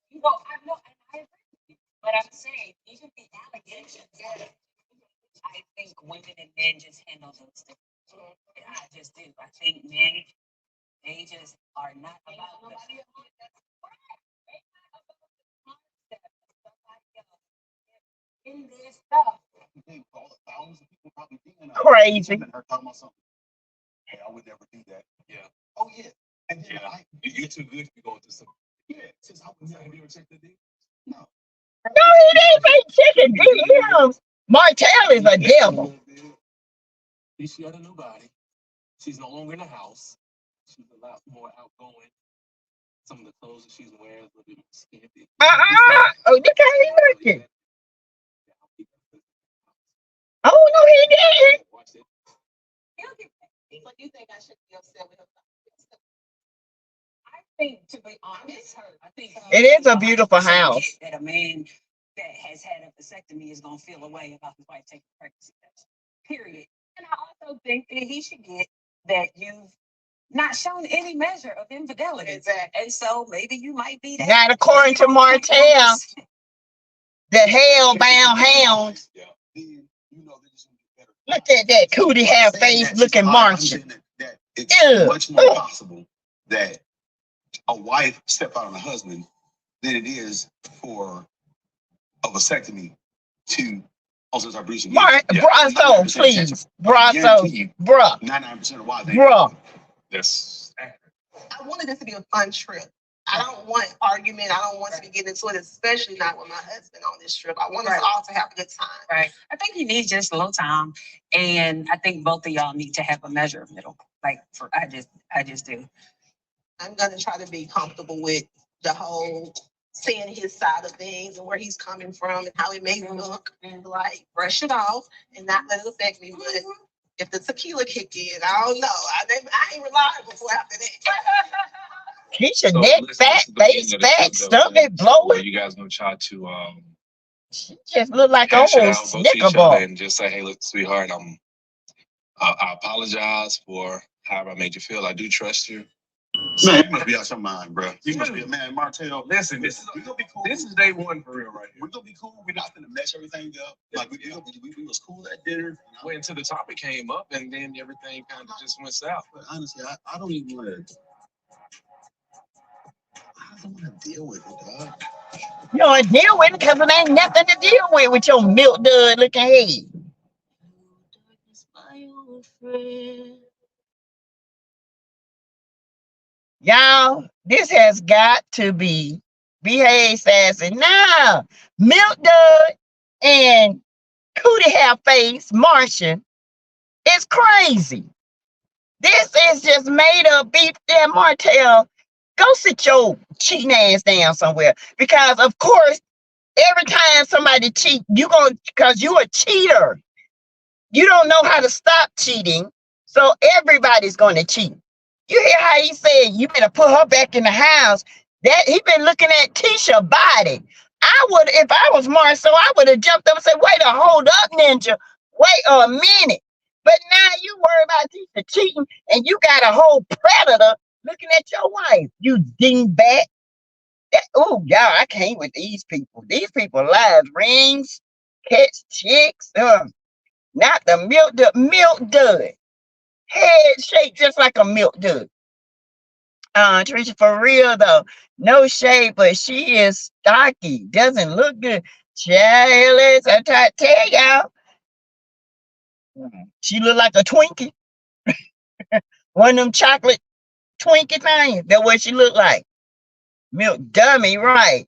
You know, I know, and I agree with you. But I'm saying, even the allegations, I think women and men just handle those things. I just do. I think men, they just are not about the in their stuff. You think all the thousands of people probably thinking Crazy. her talking about something. Hey, I would never do that. Yeah. Oh yeah. And then you're too good to be going through something. Yeah. Since I would never ever check the D. No. No, he didn't say chicken DMs. Martell is a devil. She got a new body. She's no longer in the house. She's a lot more outgoing. Some of the clothes that she's wearing is a little bit skimpy. Oh, look how he looking. Oh, no, he didn't. Watch it. So you think I should be upset with him? I think, to be honest, I think It is a beautiful house. that a man that has had a vasectomy is going to feel a way about his wife taking pregnancy test. Period. And I also think that he should get that you've not shown any measure of infidelity. Exactly. And so maybe you might be that. Not according to Martell, the hell-bound hound. Yeah. Then you know they're just gonna get better. Look at that cootie hair face looking Martian. That it's much more possible that a wife step out on a husband than it is for a vasectomy to also start breaching. Brasso, please. Brasso. Bruh. 99% of why they Bruh. That's accurate. I wanted this to be a fun trip. I don't want argument. I don't want to be getting into it, especially not with my husband on this trip. I want us all to have a good time. Right. I think you need just a little time. And I think both of y'all need to have a measure of middle. Like I just do. I'm gonna try to be comfortable with the whole seeing his side of things and where he's coming from and how it may look, and like brush it off and not let it affect me. But if the tequila kick in, I don't know. I ain't reliable after that. Keisha, neck fat, face fat, stomach blowing. You guys gonna try to She just look like an hash it old out, go to each other snickerboard. and just say, hey, look, sweetheart, I apologize for however I made you feel. I do trust you. Man, you must be out your mind, bro. You must be a man, Martell. Listen, we gonna be cool. This is day one for real, right here. We're gonna be cool. We're not gonna mess everything up. Like we was cool at dinner. Went until the topic came up, and then everything kind of just went south. But honestly, I don't even want to. I don't want to deal with it, dog. You don't deal with it because it ain't nothing to deal with your milk dud looking head. Y'all, this has got to be behave sassy. Now, milk dud and cootie hair face Martian is crazy. This is just made up beef. That Martell Go sit your cheating ass down somewhere. Because of course, every time somebody cheat, because you a cheater. You don't know how to stop cheating. So everybody's gonna cheat. You hear how he said you better put her back in the house. That he been looking at Tisha's body. I would, if I was Marcel, I would have jumped up and said, wait a hold up, ninja. Wait a minute. But now you worry about Tisha cheating and you got a whole predator looking at your wife. You dingbat. Oh, y'all, I can't with these people. These people lives rings, catch chicks, not the milk dud. Head shaped just like a milk dud. Teresa, for real though, no shade, but she is stocky. Doesn't look good. Jealous. I try to tell y'all. She look like a Twinkie. One of them chocolate Twinkie things. That's what she look like. Milk dummy, right?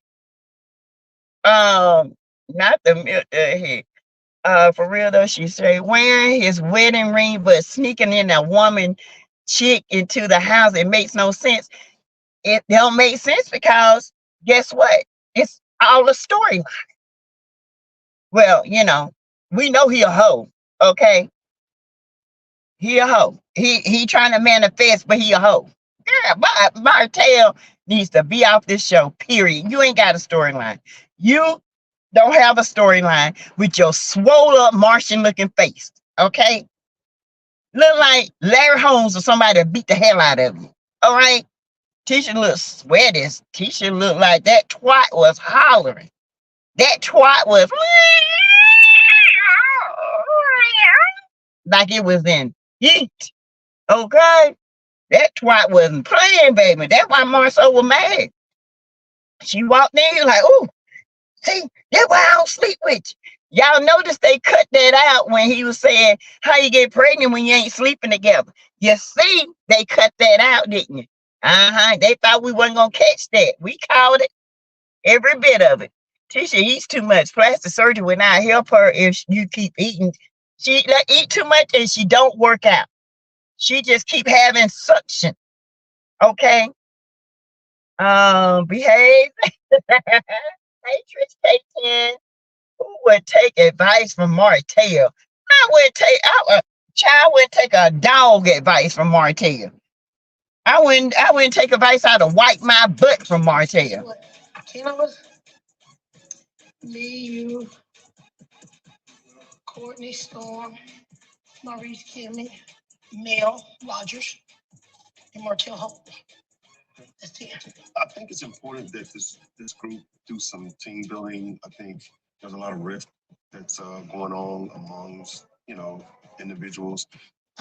Not the milk head. For real though, she said wearing his wedding ring, but sneaking in a woman chick into the house. It makes no sense. It don't make sense because guess what? It's all a storyline. Well, we know he a hoe. Okay, he a hoe. He trying to manifest, but he a hoe. Yeah, but Martell needs to be off this show. Period. You ain't got a storyline. You don't have a storyline with your swole up Martian looking face. Okay, look like Larry Holmes or somebody that beat the hell out of you. All right. Tisha looked sweaty. Tisha looked like that twat was hollering. That twat was like it was in heat. Okay? That twat wasn't playing, baby. That's why Marcel was mad. She walked in like, oh, see, that's why I don't sleep with you. Y'all notice they cut that out when he was saying how you get pregnant when you ain't sleeping together. You see, they cut that out, didn't you? They thought we wasn't gonna catch that. We caught it. Every bit of it. Tisha eats too much. Plastic surgery will not help her if you keep eating. She eat too much and she don't work out. She just keep having suction. Okay. Behave. Hey, Trish K10. Who would take advice from Martell? I wouldn't take a dog advice from Martell. I wouldn't take advice how to wipe my butt from Martell. Me, you, Courtney, Storm, Maurice, Kimmy, Mel, Rogers, and Martell Hope. That's it. I think it's important that this group do some team building. I think there's a lot of rift that's going on amongst individuals.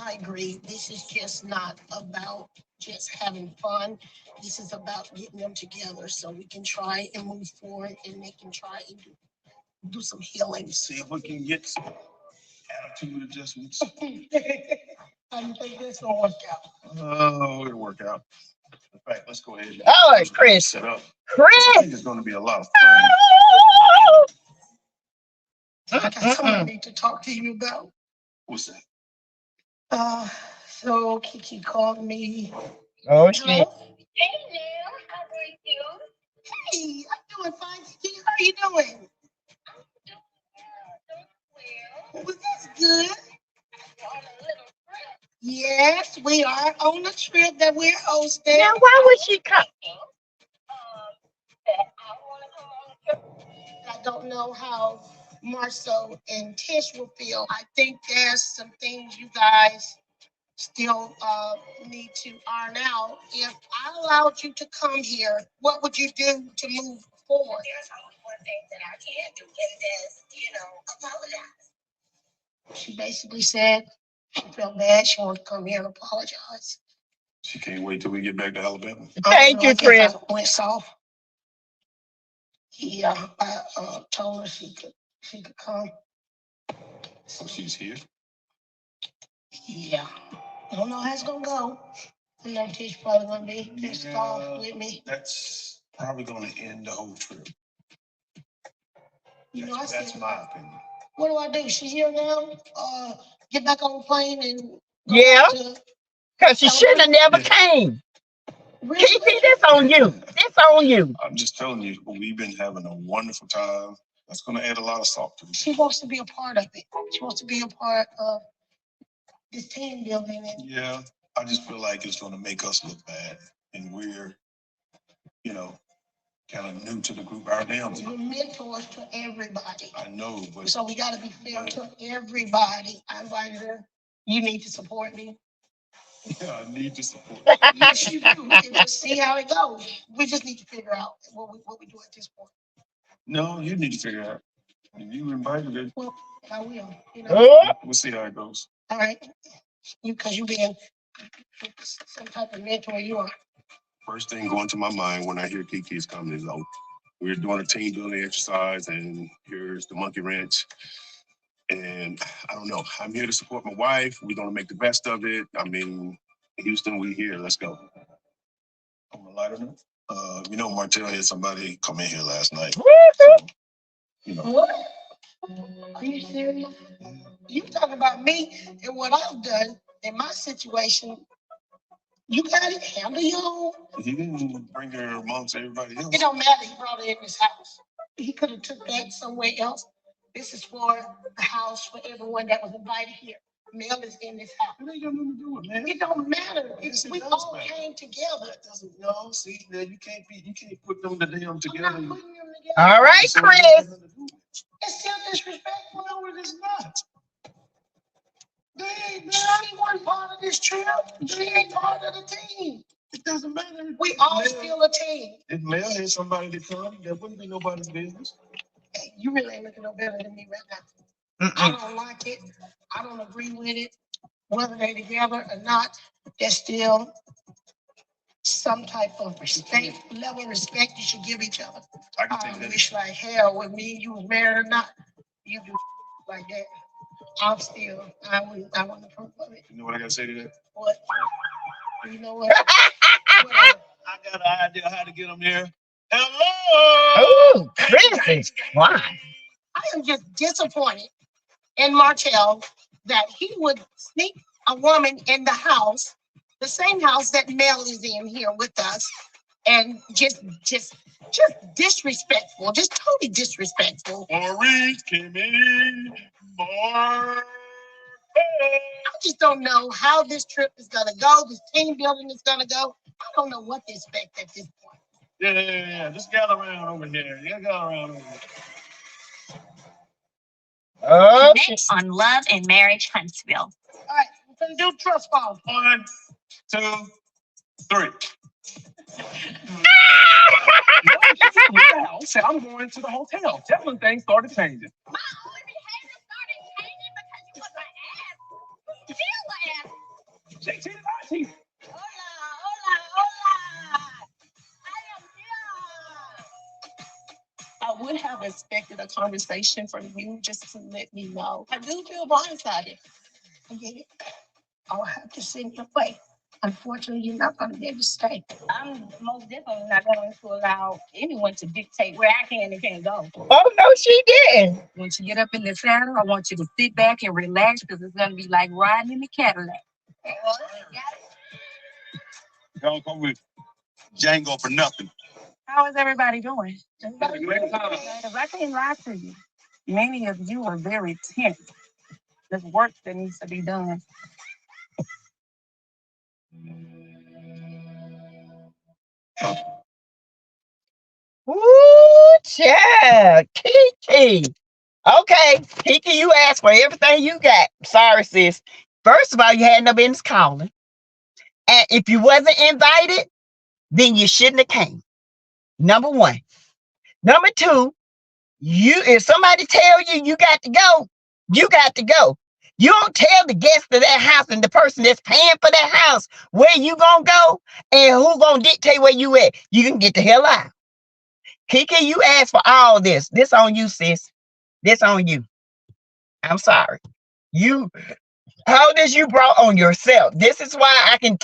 I agree. This is just not about just having fun. This is about getting them together so we can try and move forward and they can try and do some healing. See if we can get some attitude adjustments. How do you think this gonna work out? Oh, it'll work out. In fact, let's go ahead. It's Chris. Set up. Chris. I think it's going to be a lot of fun. I got something I need to talk to you about. What's that? So Kiki called me. Oh shit. Hey there, how are you? Hey, I'm doing fine. Kiki, how are you doing? Well, Well, that's good. Yes, we are on a trip that we're hosting. Now, why would she come? that I want to come on the trip. I don't know how Marceau and Tish will feel. I think there's some things you guys still need to iron out. If I allowed you to come here, what would you do to move forward? There's only one thing that I can do, and that's, apologize. She basically said she felt bad. She wanted to come here and apologize. She can't wait till we get back to Alabama. Thank you, Chris. I went soft. Yeah, I told her she could come. So she's here? Yeah. I don't know how it's gonna go. I know Tish probably gonna be pissed off with me. That's probably gonna end the whole trip. I That's said, my opinion. what do I do? She's here now. Get back on the plane and go Yeah, back to because she should have never came. Kiki, this on you. This on you. I'm just telling you, we've been having a wonderful time. That's going to add a lot of salt to it. She wants to be a part of it. She wants to be a part of this team building. Yeah, I just feel like it's going to make us look bad. And we're, you know, kind of new to the group ourselves. We're mentors to everybody. I know, but so we got to be fair to everybody. I invited her. You need to support me. yeah, I need to support. Yes, you do. And just see how it goes. We just need to figure out what we do at this point. No, you need to figure out. If you invited it, well, I will. You know. We'll see how it goes. All right. Because you being some type of mentor, you are. First thing going to my mind when I hear Kiki is coming is, oh, we're doing a team building exercise, and here's the monkey wrench. And I don't know. I'm here to support my wife. We're gonna make the best of it. I mean, Houston, we here. Let's go. On a lighter note, you know, Martell had somebody come in here last night. So, you know. What? Are you serious? You talking about me and what I've done in my situation? You got it. Handle your own. He didn't bring her amongst everybody else. It don't matter. He brought her in this house. He could have took that somewhere else. This is for the house for everyone that was invited here. Mel is in this house. What ain't got nothing to do with it, man? It don't matter. We all came together. That doesn't, no, see, now you can't put them the damn together. I'm not putting them together. All right, Chris. It's still disrespectful. No, it is not. They ain't one part of this trip. They ain't part of the team. It doesn't matter. We all still a team. If Mel had somebody to come, that wouldn't be nobody's business. Hey, you really ain't looking no better than me right now. I don't like it. I don't agree with it. Whether they together or not, there's still some type of respect, level of respect you should give each other. I wish like hell with me, you was married or not, you do like that. I wouldn't approve of it. You know what I gotta say to that? What? You know what? I got an idea how to get them there. Hello! Ooh, Chris. Why? I am just disappointed in Martell that he would sneak a woman in the house, the same house that Mel is in here with us, and just disrespectful, just totally disrespectful. Maurice came in. I just don't know how this trip is gonna go, this team building is gonna go. I don't know what to expect at this point. Yeah. Just gather around over here. Oh, Next on Love and Marriage Huntsville. All right, we're gonna do trust falls. 1, 2, 3. Said I'm going to the hotel. That's when things started changing. My only behavior started changing because you was an ass. Still an ass. She cheated, I cheated. Hola. I am here. I would have expected a conversation from you just to let me know. I do feel blindsided. I get it. I'll have to send your way. Unfortunately, you're not going to be able to stay. I'm most definitely not going to allow anyone to dictate where I can and can't go. oh no, she didn't. Once you get up in the saddle, I want you to sit back and relax because it's going to be like riding in the Cadillac. Don't come with Django for nothing. How is everybody doing? Great time. Because I can't lie to you. Many of you are very tense. There's work that needs to be done. Ooh, child. Kiki. Okay, Kiki, you asked for everything you got. Sorry, sis. First of all, you had no business calling. And if you wasn't invited, then you shouldn't have came. Number one. Number two, if somebody tell you you got to go, you got to go. You don't tell the guest of that house and the person that's paying for that house where you gonna go and who gonna dictate where you at. You can get the hell out. Kiki, you asked for all this. This on you, sis. This on you. I'm sorry. All this you brought on yourself. This is why I can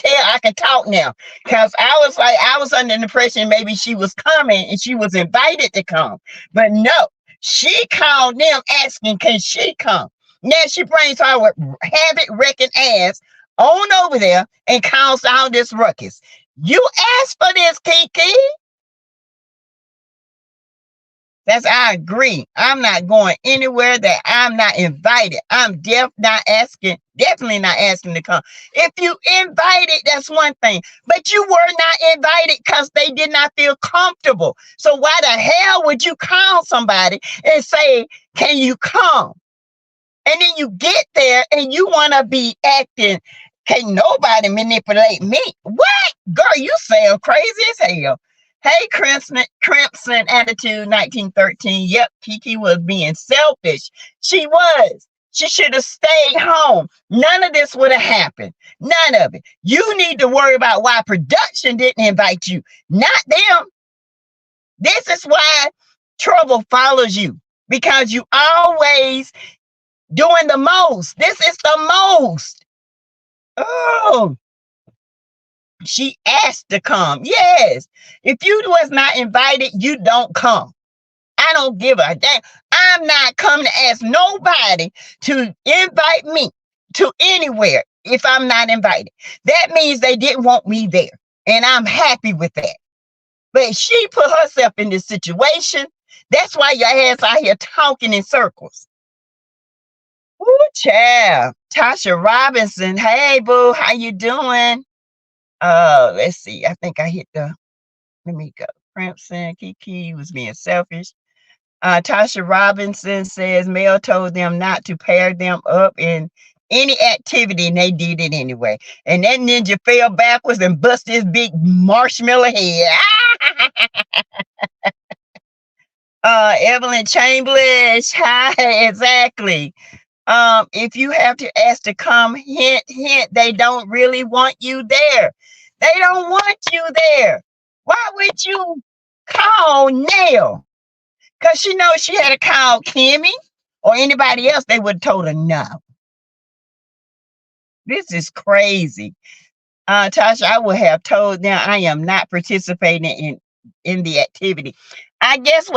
talk now. Because I was under the impression maybe she was coming and she was invited to come. But no, she called them asking, can she come? Now she brings her habit wrecking ass on over there and caused all this ruckus. You asked for this, Kiki. I agree. I'm not going anywhere that I'm not invited. I'm definitely not asking to come. If you invited, that's one thing. But you were not invited because they did not feel comfortable. So why the hell would you call somebody and say, can you come? And then you get there and you want to be acting, can't nobody manipulate me. What? Girl, you sound crazy as hell. Hey, Crimson Attitude 1913. Yep, Kiki was being selfish. She was. She should have stayed home. None of this would have happened. None of it. You need to worry about why production didn't invite you, not them. This is why trouble follows you, because you always doing the most. This is the most. Oh, she asked to come. Yes. If you was not invited, you don't come. I don't give a damn. I'm not coming to ask nobody to invite me to anywhere if I'm not invited. That means they didn't want me there. And I'm happy with that. But she put herself in this situation. That's why your ass out here talking in circles. Ooh, child. Tasha Robinson. Hey, boo. How you doing? Let's see. I think I hit let me go. Crimson, Kiki was being selfish. Tasha Robinson says Mel told them not to pair them up in any activity, and they did it anyway. And that ninja fell backwards and bust his big marshmallow head. Evelyn Chambliss. Hi, exactly. If you have to ask to come, hint, they don't really want you there. They don't want you there. Why would you call Nell? Because she knows she had to call Kimmy or anybody else, they would have told her no. This is crazy. Tasha, I would have told them I am not participating in the activity. I guess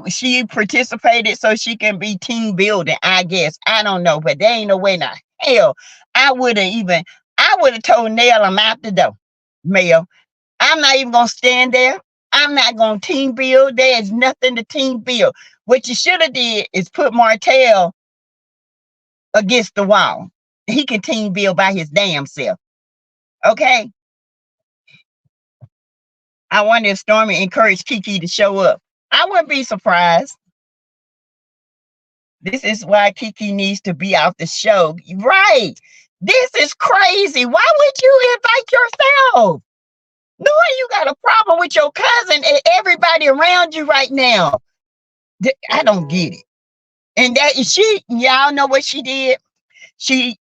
she participated so she can be team building, I guess. I don't know, but there ain't no way in the hell I would have told Nell I'm out the door. Mel, I'm not even gonna stand there. I'm not gonna team build. There is nothing to team build. What you should have did is put Martell against the wall. He can team build by his damn self. Okay. I wonder if Stormy encouraged Kiki to show up. I wouldn't be surprised. This is why Kiki needs to be out the show. Right. This is crazy. Why would you invite yourself? Knowing you got a problem with your cousin and everybody around you right now. I don't get it. And that y'all know what she did? She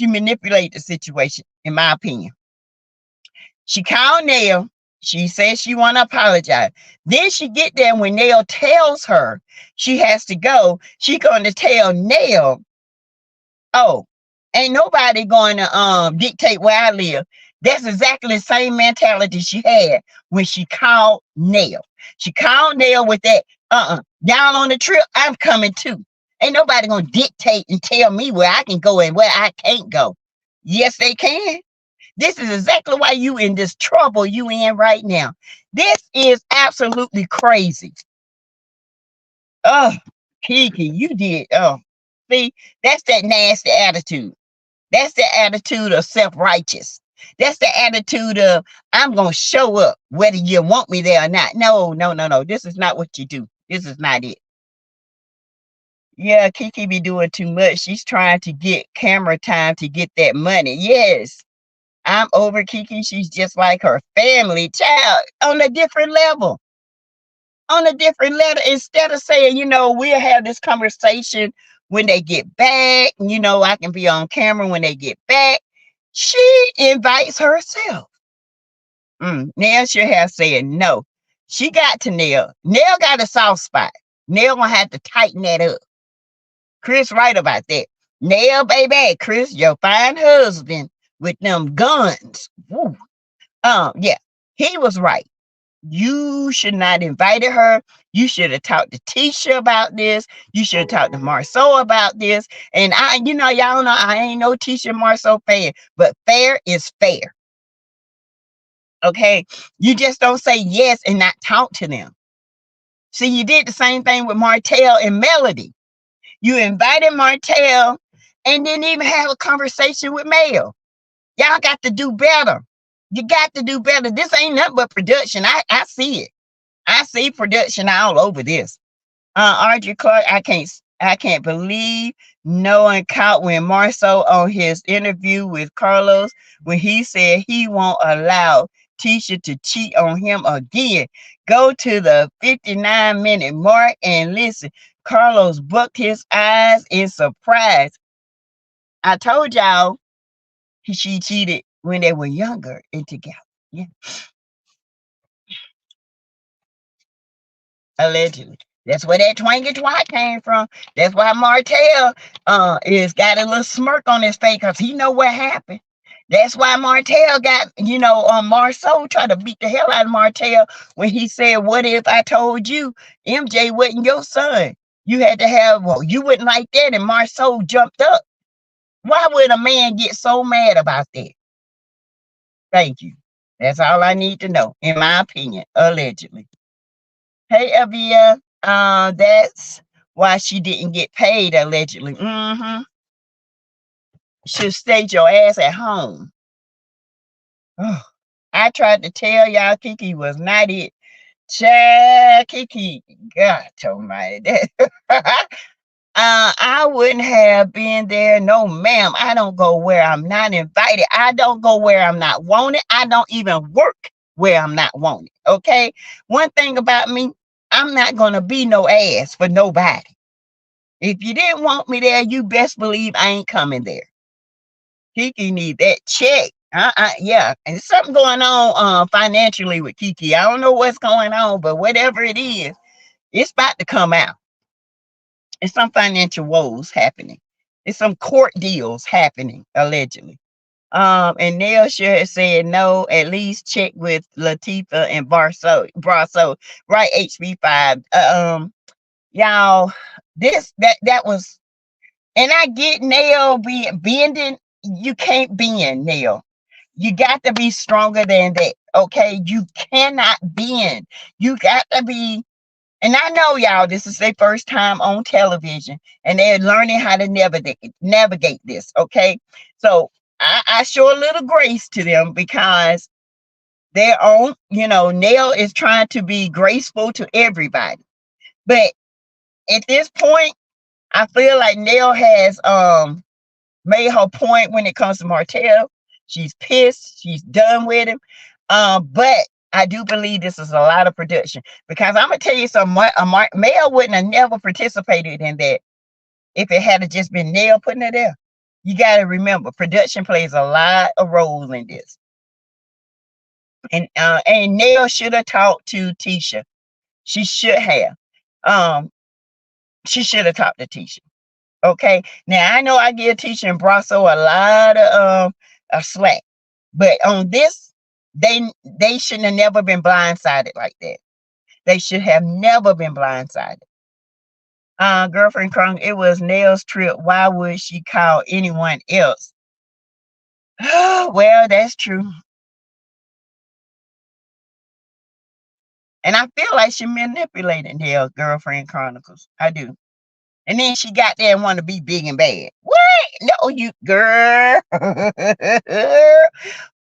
manipulated the situation, in my opinion. She called Nell. She says she want to apologize. Then she get there when Nell tells her she has to go. She going to tell Nell, oh, ain't nobody going to dictate where I live. That's exactly the same mentality she had when she called Nell. She called Nell with that, down on the trip, I'm coming too. Ain't nobody going to dictate and tell me where I can go and where I can't go. Yes, they can. This is exactly why you in this trouble you in right now. This is absolutely crazy. Oh, Kiki, you did. Oh, see, that's that nasty attitude. That's the attitude of self-righteous. That's the attitude of, I'm going to show up whether you want me there or not. No. This is not what you do. This is not it. Yeah, Kiki be doing too much. She's trying to get camera time to get that money. Yes. I'm over Kiki. She's just like her family child on a different level. On a different level. Instead of saying, we'll have this conversation when they get back. I can be on camera when they get back. She invites herself. Nell should have said no. She got to Nell. Nell got a soft spot. Nell gonna have to tighten that up. Chris right about that. Nell, baby, Chris, your fine husband with them guns. Woo. Yeah, he was right. You should not invited her. You should have talked to Tisha about this. You should have talked to Marceau about this. And y'all know I ain't no Tisha Marceau fan, but fair is fair. Okay. You just don't say yes and not talk to them. See, you did the same thing with Martell and Melody. You invited Martell and didn't even have a conversation with Mel. Y'all got to do better. You got to do better. This ain't nothing but production. I see it. I see production all over this. Audrey Clark, I can't believe no one caught when Marceau on his interview with Carlos when he said he won't allow Tisha to cheat on him again. Go to the 59-minute mark and listen. Carlos bucked his eyes in surprise. I told y'all she cheated when they were younger and together. Yeah. Allegedly. That's where that twangy twat came from. That's why Martell is got a little smirk on his face because he know what happened. That's why Martell got, Marceau tried to beat the hell out of Martell when he said, what if I told you MJ wasn't your son? You had to have, well, you wouldn't like that. And Marceau jumped up. Why would a man get so mad about that? Thank you. That's all I need to know, in my opinion, allegedly. Hey, Avia, that's why she didn't get paid, allegedly. Should stay your ass at home. Oh, I tried to tell y'all Kiki was not it. Child, Kiki, God almighty. I wouldn't have been there. No, ma'am. I don't go where I'm not invited. I don't go where I'm not wanted. I don't even work where I'm not wanted. Okay. One thing about me, I'm not going to be no ass for nobody. If you didn't want me there, you best believe I ain't coming there. Kiki need that check. Yeah. And there's something going on financially with Kiki. I don't know what's going on, but whatever it is, it's about to come out. It's some financial woes happening. It's some court deals happening, allegedly. And Neil sure said no, at least check with Latifah and Brasso, right? HB5. Y'all, that was, and I get Nail bending. You can't bend, Nail. You got to be stronger than that. Okay, you cannot bend. You got to be. And I know y'all, this is their first time on television, and they're learning how to navigate this. Okay, so I show a little grace to them because they're on. Nail is trying to be graceful to everybody, but at this point, I feel like Nail has made her point when it comes to Martell. She's pissed. She's done with him. But I do believe this is a lot of production because I'm gonna tell you something. Mel wouldn't have never participated in that if it had just been Nail putting it there. You got to remember, production plays a lot of roles in this. And Nail should have talked to Tisha. She should have. She should have talked to Tisha. Okay. Now I know I give Tisha and Brasso a lot of slack, but on this, they shouldn't have never been blindsided like that. They should have never been blindsided. Girlfriend Crunk, it was Nail's trip. Why would she call anyone else? Well, that's true. And I feel like she manipulated Nail, Girlfriend Chronicles. I do. And then she got there and wanted to be big and bad. What? No, you girl.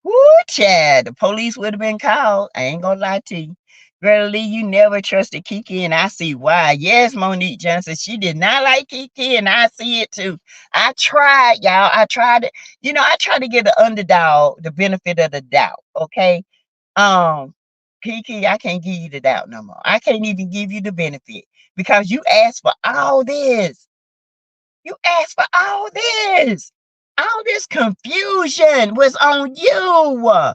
Woo, Chad. The police would have been called. I ain't gonna lie to you. Girl Lee, you never trusted Kiki, and I see why. Yes, Monique Johnson, she did not like Kiki, and I see it too. I tried, y'all. I tried it. I tried to give the underdog the benefit of the doubt. Okay. Kiki, I can't give you the doubt no more. I can't even give you the benefit because you asked for all this. You asked for all this. All this confusion was on you.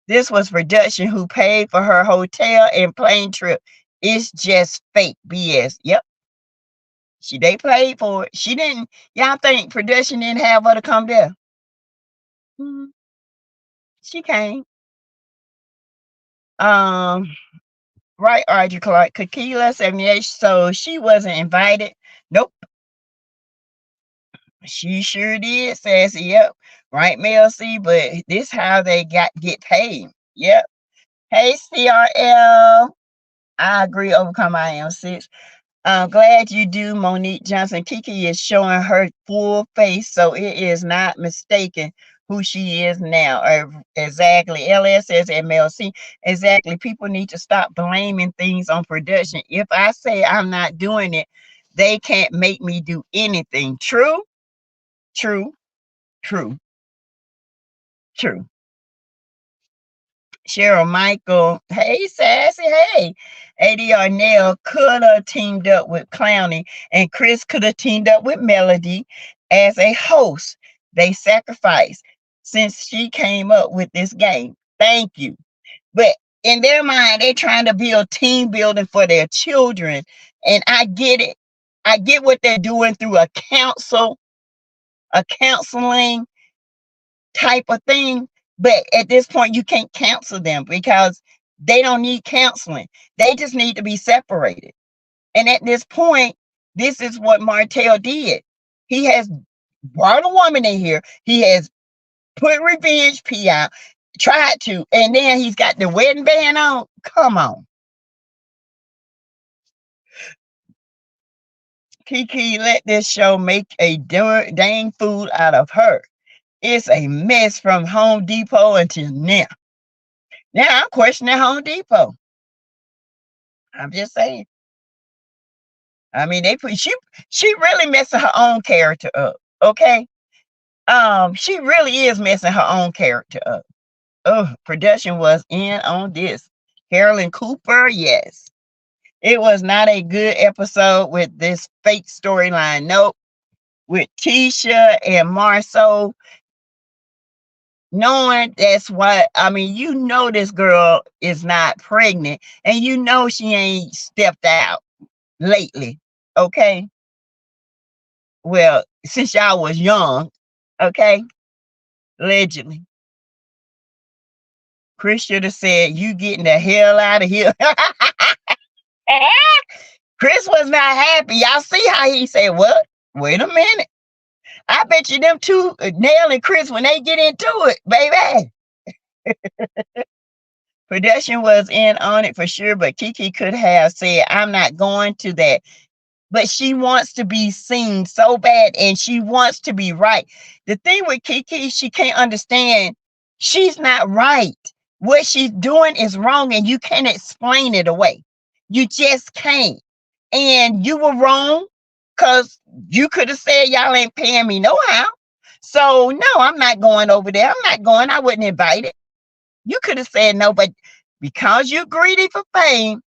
This was production who paid for her hotel and plane trip. It's just fake BS. Yep. They paid for it. She didn't. Y'all think production didn't have her to come there? She came. Right, Audrey Clark. Kakila 78. So she wasn't invited. Nope. She sure did, Sassy. Yep. Right, Mel C. But this how they get paid. Yep. Hey, CRL. I agree. Overcome I am 6. I'm glad you do, Monique Johnson. Kiki is showing her full face, so it is not mistaken who she is now. Exactly. LS says MLC. Exactly. People need to stop blaming things on production. If I say I'm not doing it, they can't make me do anything. True, true, true, true. Cheryl Michael, hey Sassy, hey. ADR Nail could have teamed up with Clowny, and Chris could have teamed up with Melody as a host. They sacrificed since she came up with this game. Thank you. But in their mind, they're trying to build team building for their children. And I get it. I get what they're doing through a counseling type of thing. But at this point, you can't counsel them because they don't need counseling. They just need to be separated. And at this point, this is what Martell did. He has brought a woman in here. He has put Revenge P out, tried to, and then he's got the wedding band on. Come on. Kiki, let this show make a dang fool out of her. It's a mess from Home Depot until now. Now I'm questioning Home Depot. I'm just saying. I mean, she really messing her own character up. Okay. She really is messing her own character up. Oh, production was in on this. Carolyn Cooper, yes. It was not a good episode with this fake storyline. Nope. With Tisha and Marceau, knowing that's what, I mean, you know this girl is not pregnant, and you know she ain't stepped out lately. Okay. Well, since y'all was young, okay, allegedly. Chris should have said, "You getting the hell out of here." Chris was not happy. Y'all see how he said, "What? Wait a minute." I bet you them two, Nell and Chris, when they get into it, baby. Production was in on it for sure, but Kiki could have said, "I'm not going to that." But she wants to be seen so bad, and she wants to be right. The thing with Kiki, she can't understand she's not right. What she's doing is wrong, and you can't explain it away. You just can't. And you were wrong because you could have said, "Y'all ain't paying me no how. So no, I'm not going over there. I'm not going. I wouldn't invite it." You could have said no, but because you're greedy for fame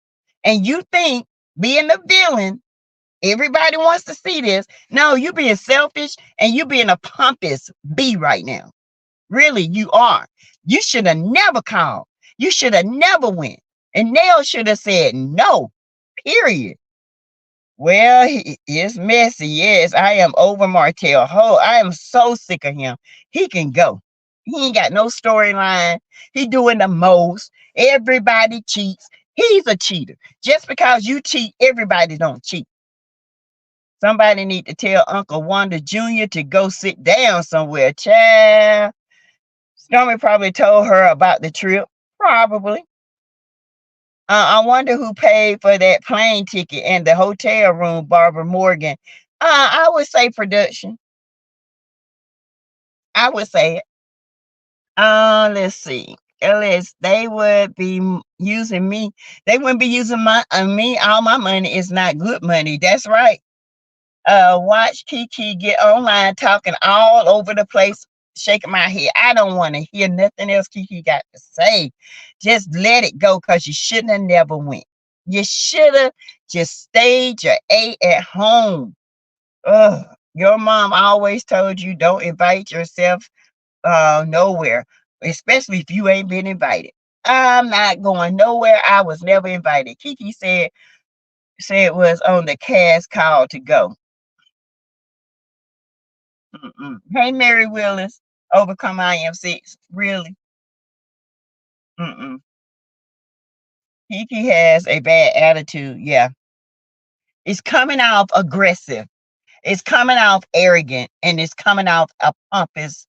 and you think being the villain, everybody wants to see this. No, you being selfish and you being a pompous bee right now. Really, you are. You should have never called. You should have never went. And Nell should have said no, period. Well, he is messy. Yes, I am over Martell. Oh, I am so sick of him. He can go. He ain't got no storyline. He doing the most. Everybody cheats. He's a cheater. Just because you cheat, everybody don't cheat. Somebody need to tell Uncle Wanda Jr. to go sit down somewhere. Child. Stormy probably told her about the trip. Probably. I wonder who paid for that plane ticket and the hotel room, Barbara Morgan. I would say production. I would say it. Let's see. Unless they would be using me. They wouldn't be using me. All my money is not good money. That's right. Watch Kiki get online talking all over the place, shaking my head. I don't want to hear nothing else Kiki got to say. Just let it go because you shouldn't have never went. You should have just stayed your A at home. Ugh. Your mom always told you don't invite yourself nowhere, especially if you ain't been invited. I'm not going nowhere. I was never invited. Kiki said it was on the cast call to go. Hey, Mary Willis, overcome IM6. Really? Kiki has a bad attitude. Yeah. It's coming off aggressive. It's coming off arrogant. And it's coming off a pompous,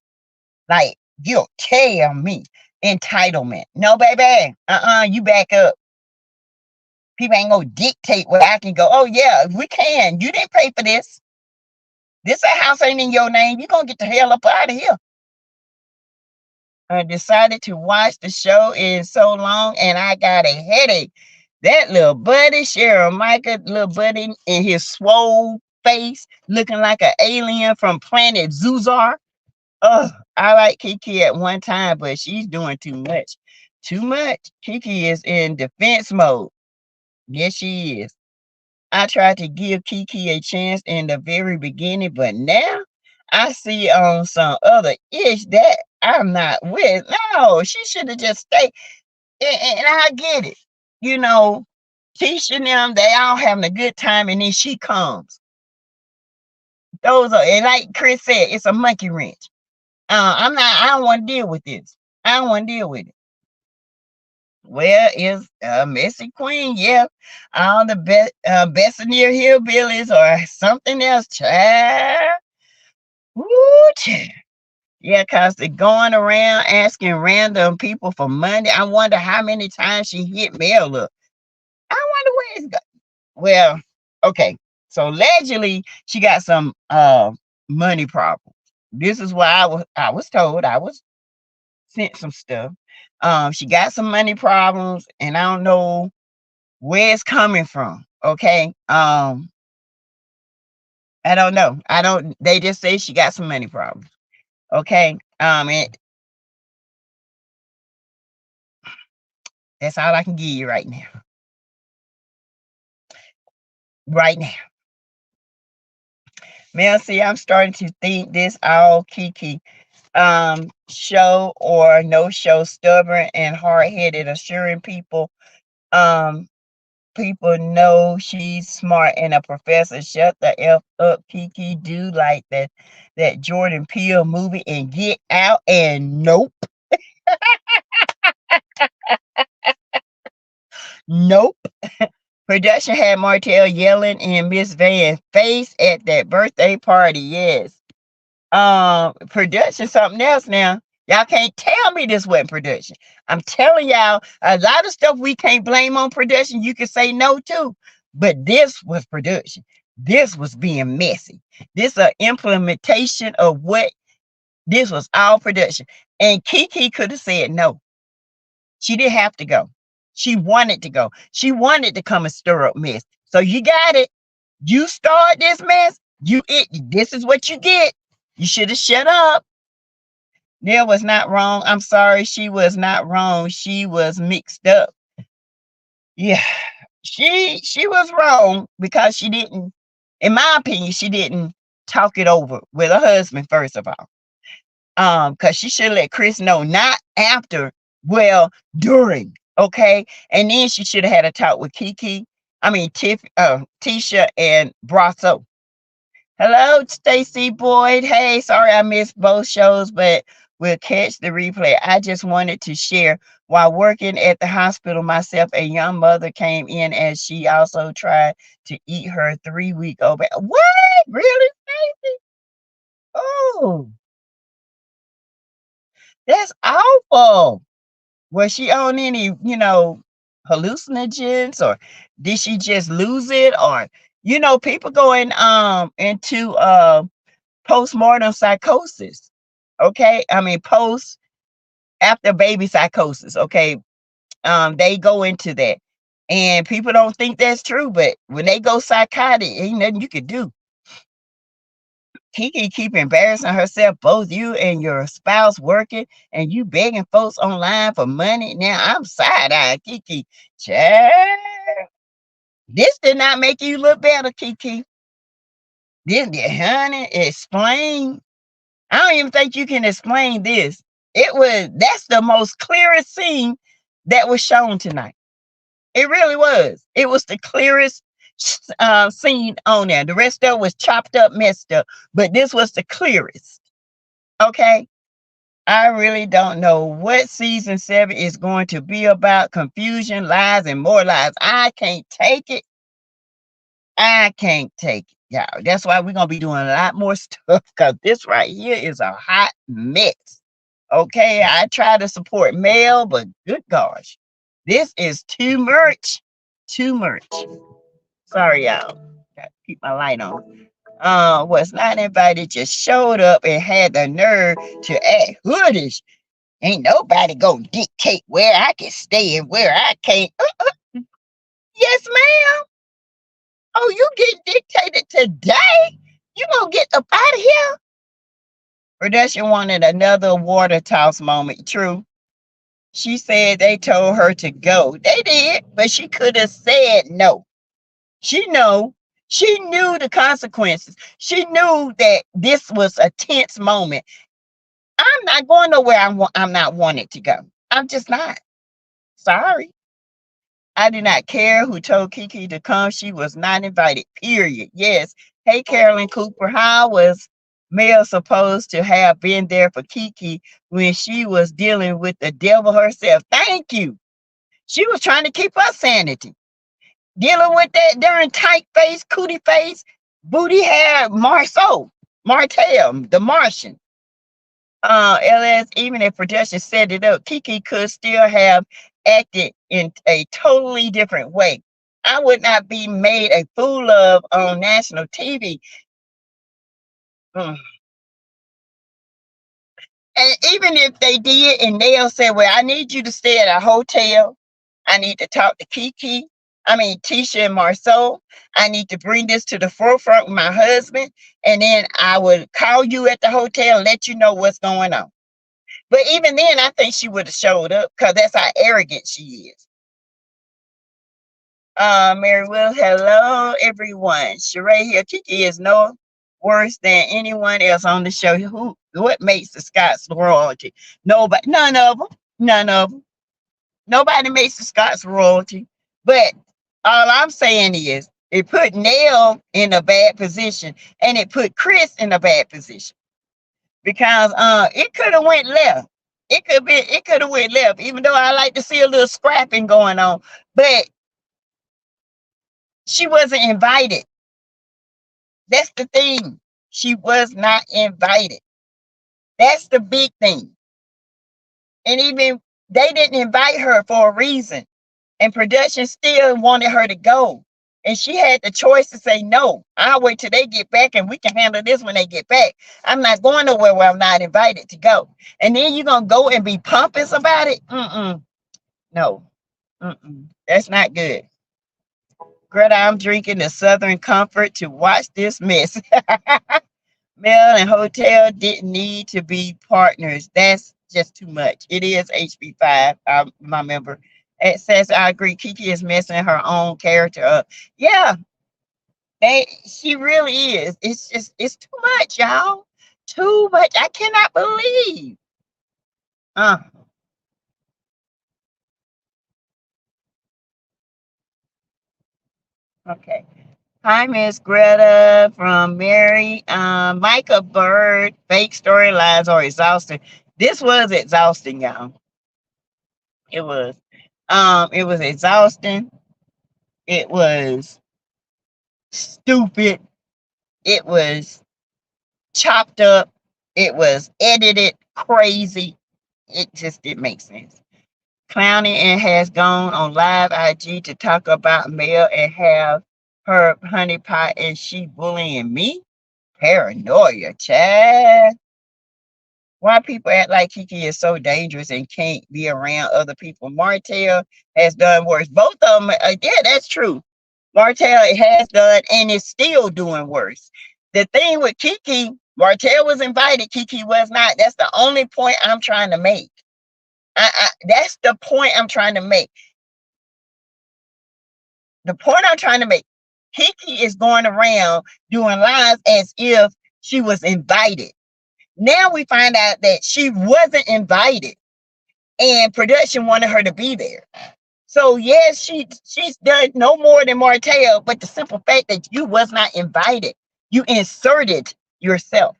like, you'll tell me. entitlement. No, baby. You back up. People ain't gonna dictate where I can go. Oh yeah, we can. You didn't pay for this. This house ain't in your name. You gonna get the hell up out of here. I decided to watch the show in so long and I got a headache. That little buddy, Cheryl Micah, little buddy in his swole face, looking like an alien from planet Zuzar. Oh, I like Kiki at one time, but she's doing too much. Too much. Kiki is in defense mode. Yes, she is. I tried to give Kiki a chance in the very beginning, but now I see on some other ish that I'm not with. No, she should have just stayed. And I get it. You know, teaching them, they all having a good time, and then she comes. Those are, and like Chris said, it's a monkey wrench. I don't want to deal with this. I don't want to deal with it. Where is Messy Queen? Yeah. All the Besseneer hillbillies or something else, child. Woo, child. Yeah, because they're going around asking random people for money. I wonder how many times she hit mail up. I wonder where it's going. Well, okay. So allegedly she got some money problems. This is why I was told. I was sent some stuff. She got some money problems, and I don't know where it's coming from. Okay. I don't know. They just say she got some money problems. Okay. That's all I can give you right now. Right now. Mel, see, I'm starting to think this all Kiki show or no show, stubborn and hard-headed, assuring people people know she's smart and a professor. Shut the F up, Kiki. Do like that Jordan Peele movie and get out. And nope. Nope. Production had Martell yelling in Miss Van's face at that birthday party. Yes. Production something else now. Y'all can't tell me this wasn't production. I'm telling y'all, a lot of stuff we can't blame on production. You can say no to, but this was production. This was being messy. This implementation of what this was all production. And Kiki could have said no. She didn't have to go. She wanted to go. She wanted to come and stir up mess. So you got it. You start this mess. This is what you get. You should have shut up. Neil was not wrong. I'm sorry. She was not wrong. She was mixed up. Yeah. She was wrong because she didn't, in my opinion, she didn't talk it over with her husband, first of all. Because she should let Chris know, not after, well, during. Okay. And then she should have had a talk with Tisha and Brasso. Hello, Stacy Boyd. Hey, sorry I missed both shows, but we'll catch the replay. I just wanted to share. While working at the hospital myself, a young mother came in and she also tried to eat her 3-week-old baby. What? Really, Stacy? Oh, that's awful. Was she on any, hallucinogens, or did she just lose it? Or, people going into postmortem psychosis. Okay. I mean, post after baby psychosis. Okay. They go into that. And people don't think that's true, but when they go psychotic, ain't nothing you could do. Kiki keep embarrassing herself, both you and your spouse working, and you begging folks online for money. Now I'm side-eyed, Kiki. Child, this did not make you look better, Kiki. Honey, explain. I don't even think you can explain this. That's the most clearest scene that was shown tonight. It really was. It was the clearest scene on there. The rest of it was chopped up, messed up, but this was the clearest. Okay. I really don't know what season 7 is going to be about. Confusion, lies, and more lies. I can't take it. I can't take it, y'all. That's why we're going to be doing a lot more stuff, because this right here is a hot mess. Okay, I try to support Mel, but good gosh, this is too much. Too much. Sorry, y'all. Got to keep my light on. Was not invited, just showed up and had the nerve to act hoodish. Ain't nobody gonna dictate where I can stay and where I can't. Yes, ma'am. Oh, you get dictated today? You gonna get up out of here? Production wanted another water toss moment. True. She said they told her to go. They did, but she could have said no. She know. She knew the consequences. She knew that this was a tense moment. I'm not going nowhere I'm not wanted to go. I'm just not. Sorry. I did not care who told Kiki to come. She was not invited, period. Yes. Hey, Carolyn Cooper, how was Mel supposed to have been there for Kiki when she was dealing with the devil herself? Thank you. She was trying to keep her sanity. Dealing with that darn tight face, cootie face, booty hair Marceau, Martell, the Martian. LS, even if production set it up, Kiki could still have acted in a totally different way. I would not be made a fool of on national TV. Mm. And even if they did, and they'll say, well, I need you to stay at a hotel. I need to talk to Tisha and Marceau. I need to bring this to the forefront with my husband. And then I would call you at the hotel and let you know what's going on. But even then, I think she would have showed up because that's how arrogant she is. Mary Will, hello, everyone. Sheree here. Kiki is no worse than anyone else on the show. What makes the Scots royalty? Nobody, none of them. None of them. Nobody makes the Scots royalty. But all I'm saying is it put Nell in a bad position and it put Chris in a bad position. Because it could have went left. It could have went left, even though I like to see a little scrapping going on. But she wasn't invited. That's the thing. She was not invited. That's the big thing. And even they didn't invite her for a reason. And production still wanted her to go. And she had the choice to say, no, I'll wait till they get back and we can handle this when they get back. I'm not going nowhere where I'm not invited to go. And then you're going to go and be pompous about it? No. That's not good. Greta, I'm drinking the Southern Comfort to watch this mess. Mel and Hotel didn't need to be partners. That's just too much. It is HB5, my member. It says, I agree, Kiki is messing her own character up. Yeah, she really is. It's too much, y'all. Too much. I cannot believe. Okay. Hi, Miss Greta from Mary. Micah Bird, fake storylines are exhausting. This was exhausting, y'all. It was. It was exhausting. It was stupid. It was chopped up. It was edited crazy. It just didn't make sense. Clowning and has gone on live IG to talk about Mel and have her honeypot and she bullying me. Paranoia, Chad. Why people act like Kiki is so dangerous and can't be around other people? Martell has done worse. Both of them, yeah, that's true. Martell has done and is still doing worse. The thing with Kiki, Martell was invited, Kiki was not. That's the only point I'm trying to make. That's the point I'm trying to make. The point I'm trying to make, Kiki is going around doing lives as if she was invited. Now we find out that she wasn't invited and production wanted her to be there. So yes, she's done no more than Martell, but the simple fact that you was not invited, you inserted yourself.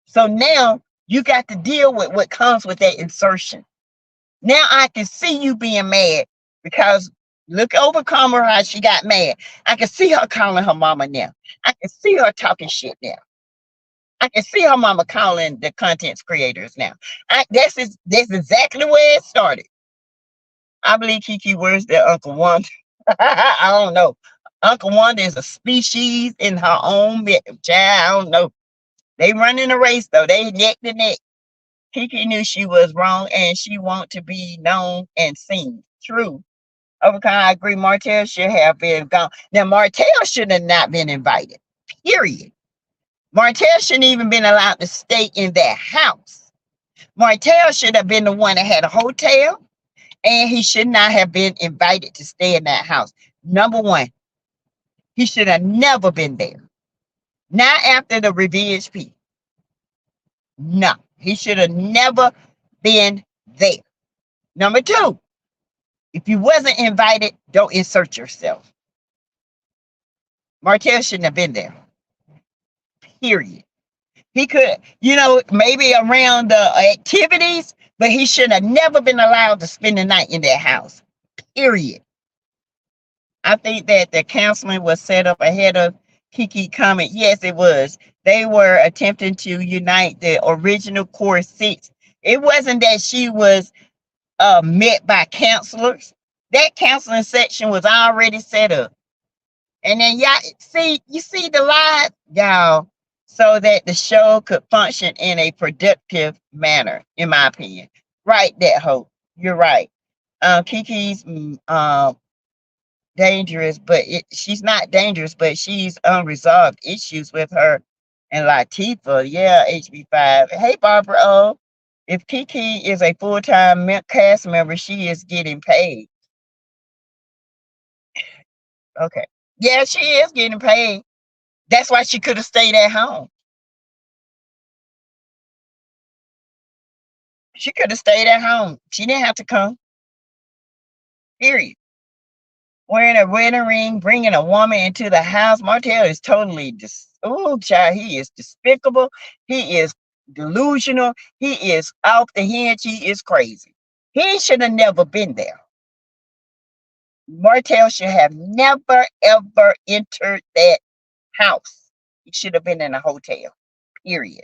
So now you got to deal with what comes with that insertion. Now I can see you being mad because look overcome her how she got mad. I can see her calling her mama now. I can see her talking shit now. I can see her mama calling the content creators now. That's exactly where it started. I believe Kiki worse than Uncle Wanda. I don't know. Uncle Wanda is a species in her own child. I don't know. They running a race though. They neck to neck. Kiki knew she was wrong and she want to be known and seen. True. Overcome, I agree. Martell should have been gone. Now Martell should have not been invited. Period. Martell shouldn't even been allowed to stay in that house. Martell should have been the one that had a hotel, and he should not have been invited to stay in that house. Number one, he should have never been there. Not after the revenge piece. No, he should have never been there. Number two, if you wasn't invited, don't insert yourself. Martell shouldn't have been there. Period. He could, maybe around the activities, but he should have never been allowed to spend the night in that house. Period. I think that the counseling was set up ahead of Kiki comment. Yes, it was. They were attempting to unite the original core six. It wasn't that she was met by counselors. That counseling section was already set up. And then you see the live, y'all, so that the show could function in a productive manner, in my opinion. Right, that hope. You're right. Kiki's dangerous, but she's not dangerous, but she's unresolved issues with her and Latifah. Yeah, HB5. Hey, Barbara O. If Kiki is a full-time cast member, she is getting paid. Okay. Yeah, she is getting paid. That's why she could have stayed at home. She could have stayed at home. She didn't have to come. Period. Wearing a wedding ring, bringing a woman into the house. Martell is totally child. He is despicable. He is delusional. He is off the hinge. He is crazy. He should have never been there. Martell should have never, ever entered that house. He should have been in a hotel. Period.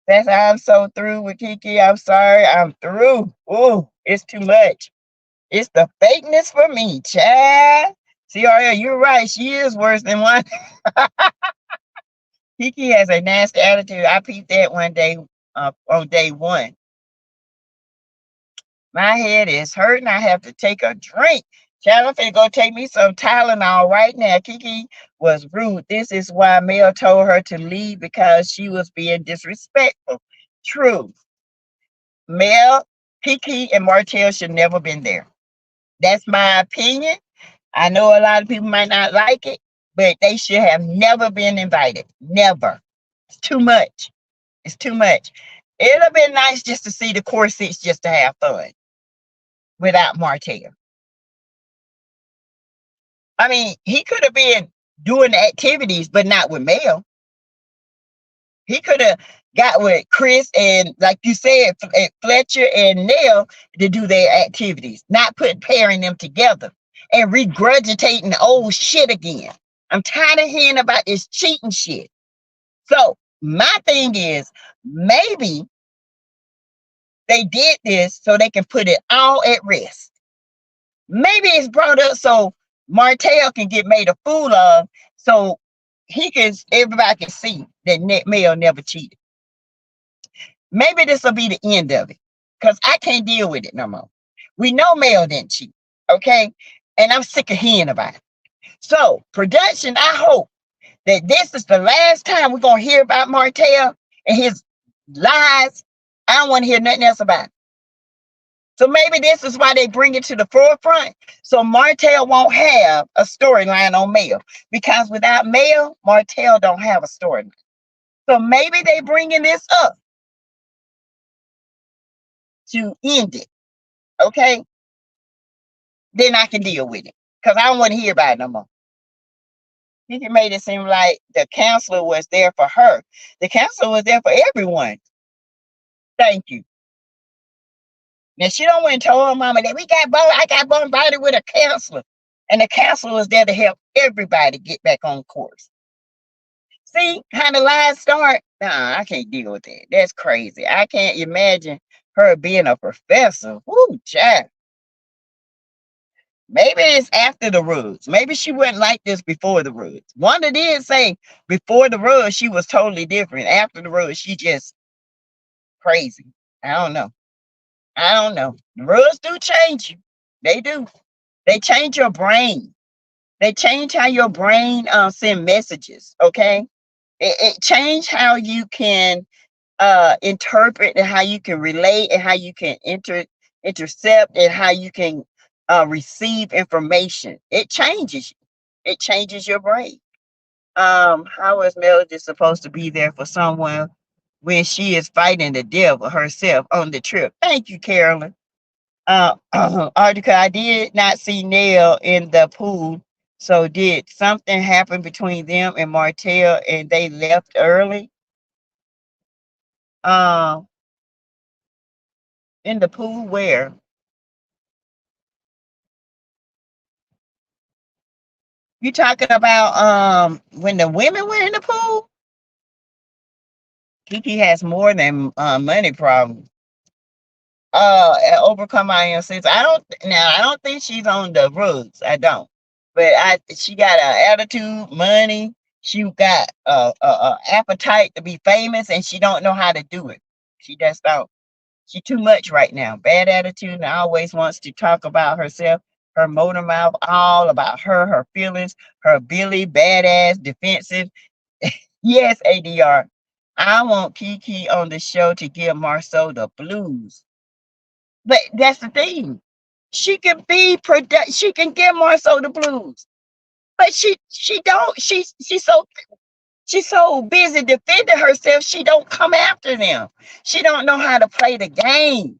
I'm so through with Kiki. I'm sorry. I'm through. Ooh, it's too much. It's the fakeness for me, Chad. CRL, you're right. She is worse than one. Kiki has a nasty attitude. I peeped that one day on day one. My head is hurting. I have to take a drink. Chad, I'm finna go take me some Tylenol right now. Kiki was rude. This is why Mel told her to leave, because she was being disrespectful. True. Mel, Kiki, and Martell should never been there. That's my opinion. I know a lot of people might not like it, but they should have never been invited. Never. It's too much. It's too much. It'd have been nice just to see the core six just to have fun without Martell. I mean, he could have been doing the activities, but not with Mel. He could have got with Chris and, like you said, Fletcher and Nell to do their activities, not pairing them together and regurgitating old shit again. I'm tired of hearing about this cheating shit. So my thing is, maybe they did this so they can put it all at rest. Maybe it's brought up so Martell can get made a fool of, so everybody can see that Mel never cheated. Maybe this will be the end of it, because I can't deal with it no more. We know Mel didn't cheat, okay? And I'm sick of hearing about it. So, production, I hope that this is the last time we're going to hear about Martell and his lies. I don't want to hear nothing else about it. So maybe this is why they bring it to the forefront, so Martell won't have a storyline on Mel, because without Mel, Martell don't have a storyline. So maybe they bringing this up to end it, okay? Then I can deal with it, because I don't want to hear about it no more. He made it seem like the counselor was there for her. The counselor was there for everyone. Thank you. Now, she don't went and told her mama that I got bombarded with a counselor. And the counselor was there to help everybody get back on course. See how the lies start? Nah, I can't deal with that. That's crazy. I can't imagine her being a professor. Woo, child. Maybe it's after the rules. Maybe she wasn't like this before the rules. Wanda did say before the rules she was totally different. After the rules, she just crazy. I don't know. I don't know. The rules do change you. They do. They change your brain. They change how your brain send messages. Okay. It change how you can interpret and how you can relate and how you can intercept and how you can receive information. It changes you. It changes your brain. How is Melody supposed to be there for someone when she is fighting the devil herself on the trip? Thank you, Carolyn. Article, I did not see Nell in the pool. So did something happen between them and Martell and they left early? Um, in the pool where? You talking about when the women went in the pool? Kiki has more than money problems. Overcome my own sense. I don't think she's on the rugs. I don't. But she got an attitude, money. She got a appetite to be famous, and she don't know how to do it. She just don't. She too much right now. Bad attitude and always wants to talk about herself, her motor mouth, all about her feelings, her Billy, badass, defensive. Yes, ADR. I want Kiki on the show to give Marceau the blues. But that's the thing. She can be she can give Marceau the blues. But she don't. She's so busy defending herself, she don't come after them. She don't know how to play the game.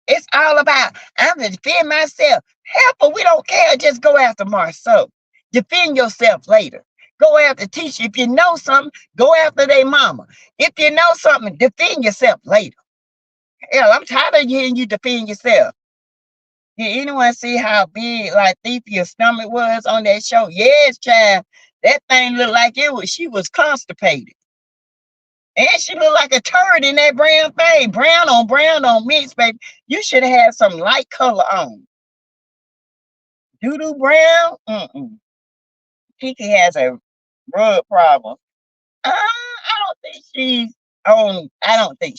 It's all about I'm gonna defend myself. Help, we don't care. Just go after Marceau. Defend yourself later. Go after teacher. If you know something, go after their mama. If you know something, defend yourself later. Hell, I'm tired of hearing you defend yourself. Did anyone see how big like Thepia's stomach was on that show? Yes, child. That thing looked like she was constipated. And she looked like a turd in that brown thing. Brown on mix, baby. You should have had some light color on. Doo-doo brown? Mm-mm. Kiki has a rug problem. I don't think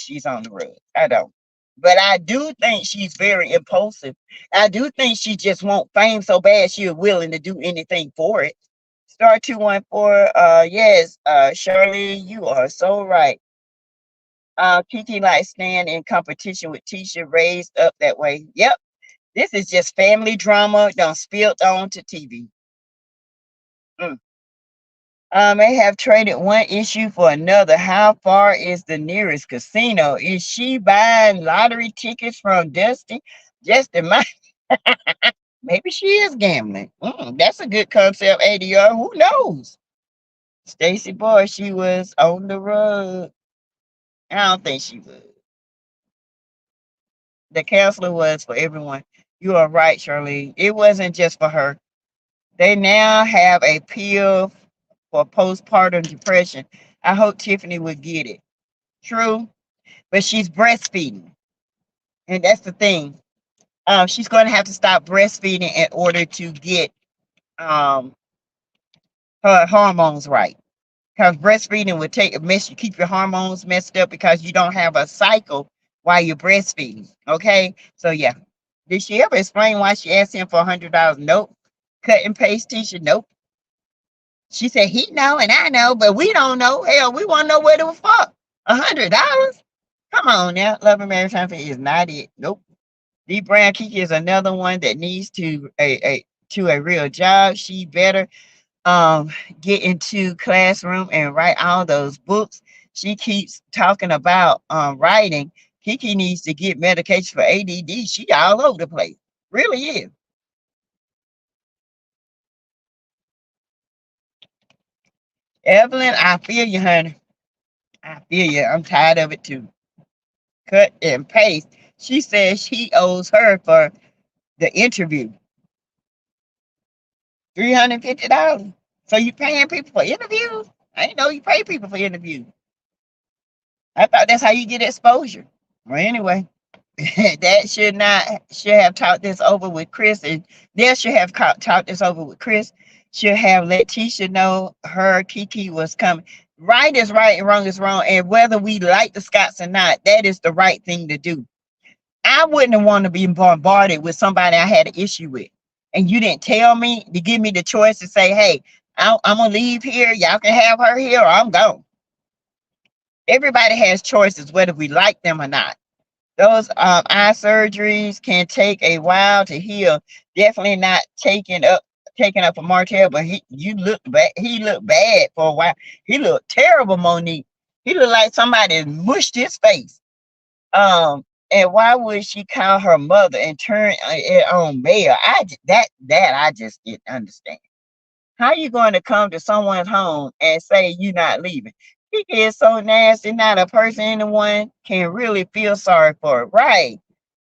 she's on the rug. I don't. But I do think she's very impulsive. I do think she just wants fame so bad she's willing to do anything for it. Star 214. Yes, Shirley, you are so right. Kiki like staying in competition with Tisha, raised up that way. Yep. This is just family drama done spilled on to TV. They have traded one issue for another. How far is the nearest casino? Is she buying lottery tickets from Dusty? Just in my maybe she is gambling. That's a good concept, ADR. Who knows? Stacy Boy, she was on the road. I don't think she was. The counselor was for everyone. You are right, Shirley. It wasn't just for her. They now have a pill for postpartum depression. I hope Tiffany would get it. True, but she's breastfeeding, and that's the thing. She's going to have to stop breastfeeding in order to get um, her hormones right. Because breastfeeding would keep your hormones messed up because you don't have a cycle while you're breastfeeding. Okay, so yeah. Did she ever explain why she asked him for $100? Nope. Cut and paste teacher? Nope. She said he know and I know, but we don't know. Hell, we want to know what it was for. $100? Come on now. Love and marriage time is not it. Nope. D Brown Kiki is another one that needs to a real job. She better get into classroom and write all those books. She keeps talking about writing. Kiki needs to get medication for ADD. She all over the place. Really is. Evelyn, I feel you, honey. I feel you. I'm tired of it too. Cut and paste. She says he owes her for the interview $350. So you paying people for interviews? I didn't know you pay people for interviews. I thought that's how you get exposure. Well, anyway, that should have talked this over with Chris, and they should have talked this over with Chris. Should have let Tisha know her Kiki was coming. Right is right and wrong is wrong, and whether we like the Scotts or not, that is the right thing to do. I wouldn't want to be bombarded with somebody I had an issue with, and you didn't tell me to give me the choice to say, "Hey, I'm gonna leave here. Y'all can have her here, or I'm gone." Everybody has choices, whether we like them or not. Those eye surgeries can take a while to heal. Definitely not taking up for Martell, but he looked bad for a while. He looked terrible, Monique. He looked like somebody mushed his face. And why would she call her mother and turn it on Mel? That I just didn't understand. How you going to come to someone's home and say you're not leaving? He is so nasty. Not a person anyone can really feel sorry for. Right.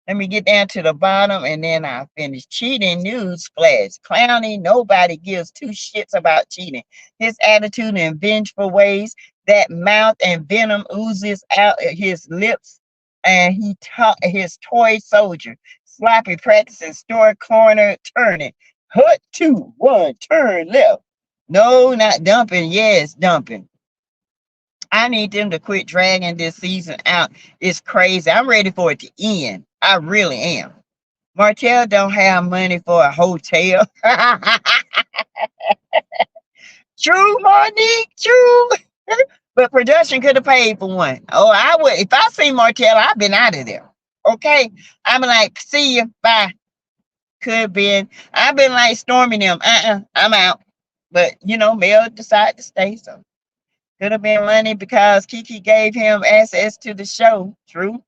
Let me get down to the bottom and then I'll finish. Cheating news flash. Clowning. Nobody gives two shits about cheating. His attitude and vengeful ways. That mouth and venom oozes out his lips. And he taught his toy soldier. Sloppy practicing store corner turning. Hut 2, 1, turn left. No, not dumping. Yes, dumping. I need them to quit dragging this season out. It's crazy. I'm ready for it to end. I really am. Martell don't have money for a hotel. True, Monique, true. But production could have paid for one. Oh, I would. If I see Martell, I've been out of there. Okay? I'm like, see you. Bye. Could been. I've been like storming them. I'm out. But Mel decided to stay. So could have been money because Kiki gave him access to the show. True.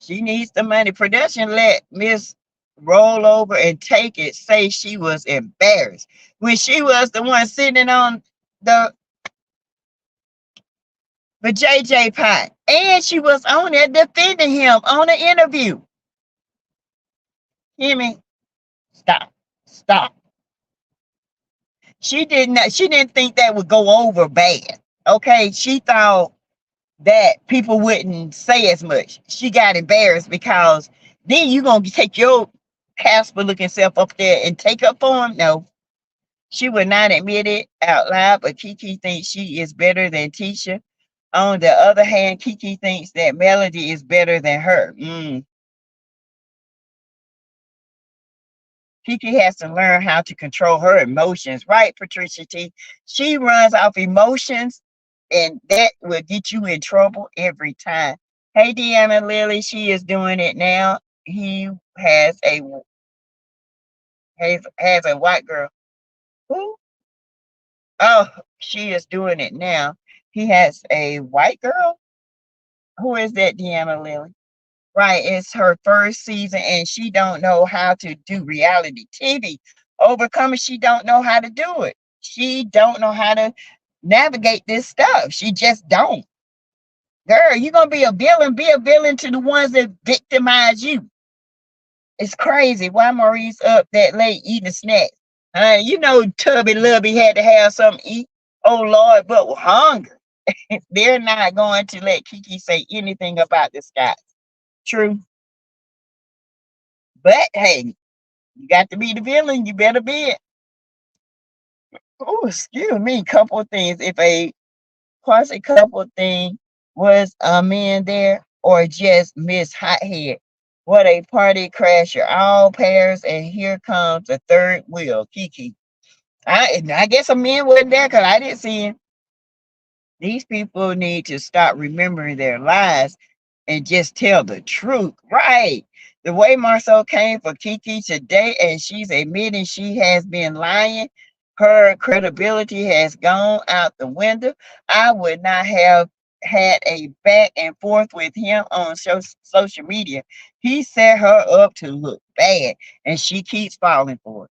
She needs the money. Production let Miss roll over and take it. Say she was embarrassed when she was the one sitting on the JJ pot, and she was on there defending him on an interview. Hear me? Stop. She didn't think that would go over bad. Okay. She thought that people wouldn't say as much. She got embarrassed because then you gonna take your Casper looking self up there and take up for him. No, she would not admit it out loud, but Kiki thinks she is better than Tisha. On the other hand, Kiki thinks that Melody is better than her. Kiki has to learn how to control her emotions, right, Patricia T? She runs off emotions, and that will get you in trouble every time. Hey, Deanna Lily, she is doing it now. He has a white girl. Who? Oh, she is doing it now. He has a white girl. Who is that, Deanna Lily? Right, it's her first season and she don't know how to do reality TV. Overcoming, she don't know how to do it. She don't know how to navigate this stuff. She just don't. Girl, you're gonna be a villain to the ones that victimize you. It's crazy. Why Maurice up that late eating snacks? Tubby Lubby had to have something to eat. Oh Lord, but with hunger. They're not going to let Kiki say anything about this guy. True. But hey, you got to be the villain. You better be it. Oh, excuse me. Couple of things. If a quasi couple thing was a man there or just Miss Hothead. What a party crasher. All pairs, and here comes the third wheel. Kiki. I guess a man wasn't there because I didn't see him. These people need to stop remembering their lies and just tell the truth. Right. The way Marcel came for Kiki today and she's admitting she has been lying, her credibility has gone out the window. I would not have had a back and forth with him on social media. He set her up to look bad and she keeps falling for it.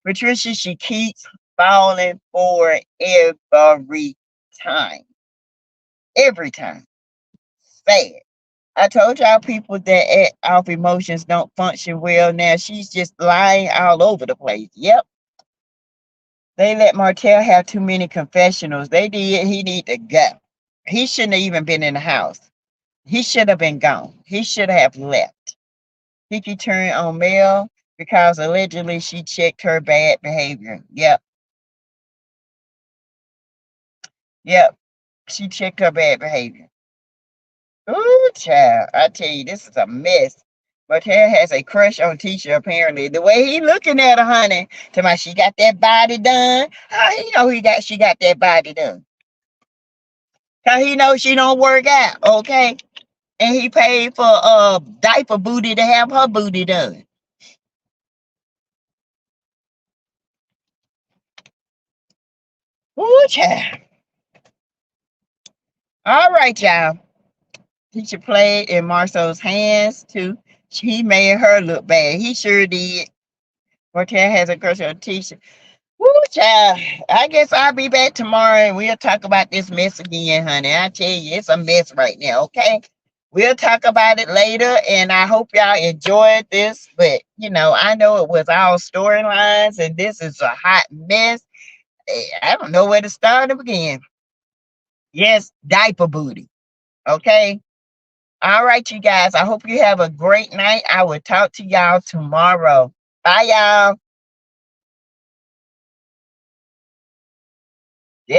Patricia, she keeps falling for it every time. Every time. Sad. I told y'all people that off emotions don't function well. Now she's just lying all over the place. Yep. They let Martell have too many confessionals. They did. He need to go. He shouldn't have even been in the house. He should have been gone. He should have left. Kiki turned on Mel because allegedly she checked her bad behavior. Yep. Yep. She checked her bad behavior. Ooh, child. I tell you, this is a mess. Martell has a crush on Tisha, apparently. The way he looking at her, honey. Tell me she got that body done. How he know she got that body done? Cause he knows she don't work out, okay? And he paid for diaper booty to have her booty done. Ooh, child. All right, y'all. Tisha played in Marcel's hands too. He made her look bad. He sure did. Martell has a crush on Tisha. Woo, child. I guess I'll be back tomorrow and we'll talk about this mess again, honey. I tell you, it's a mess right now, okay? We'll talk about it later, and I hope y'all enjoyed this. But, I know it was all storylines, and this is a hot mess. I don't know where to start it again. Yes, diaper booty, okay? All right, you guys. I hope you have a great night. I will talk to y'all tomorrow. Bye, y'all.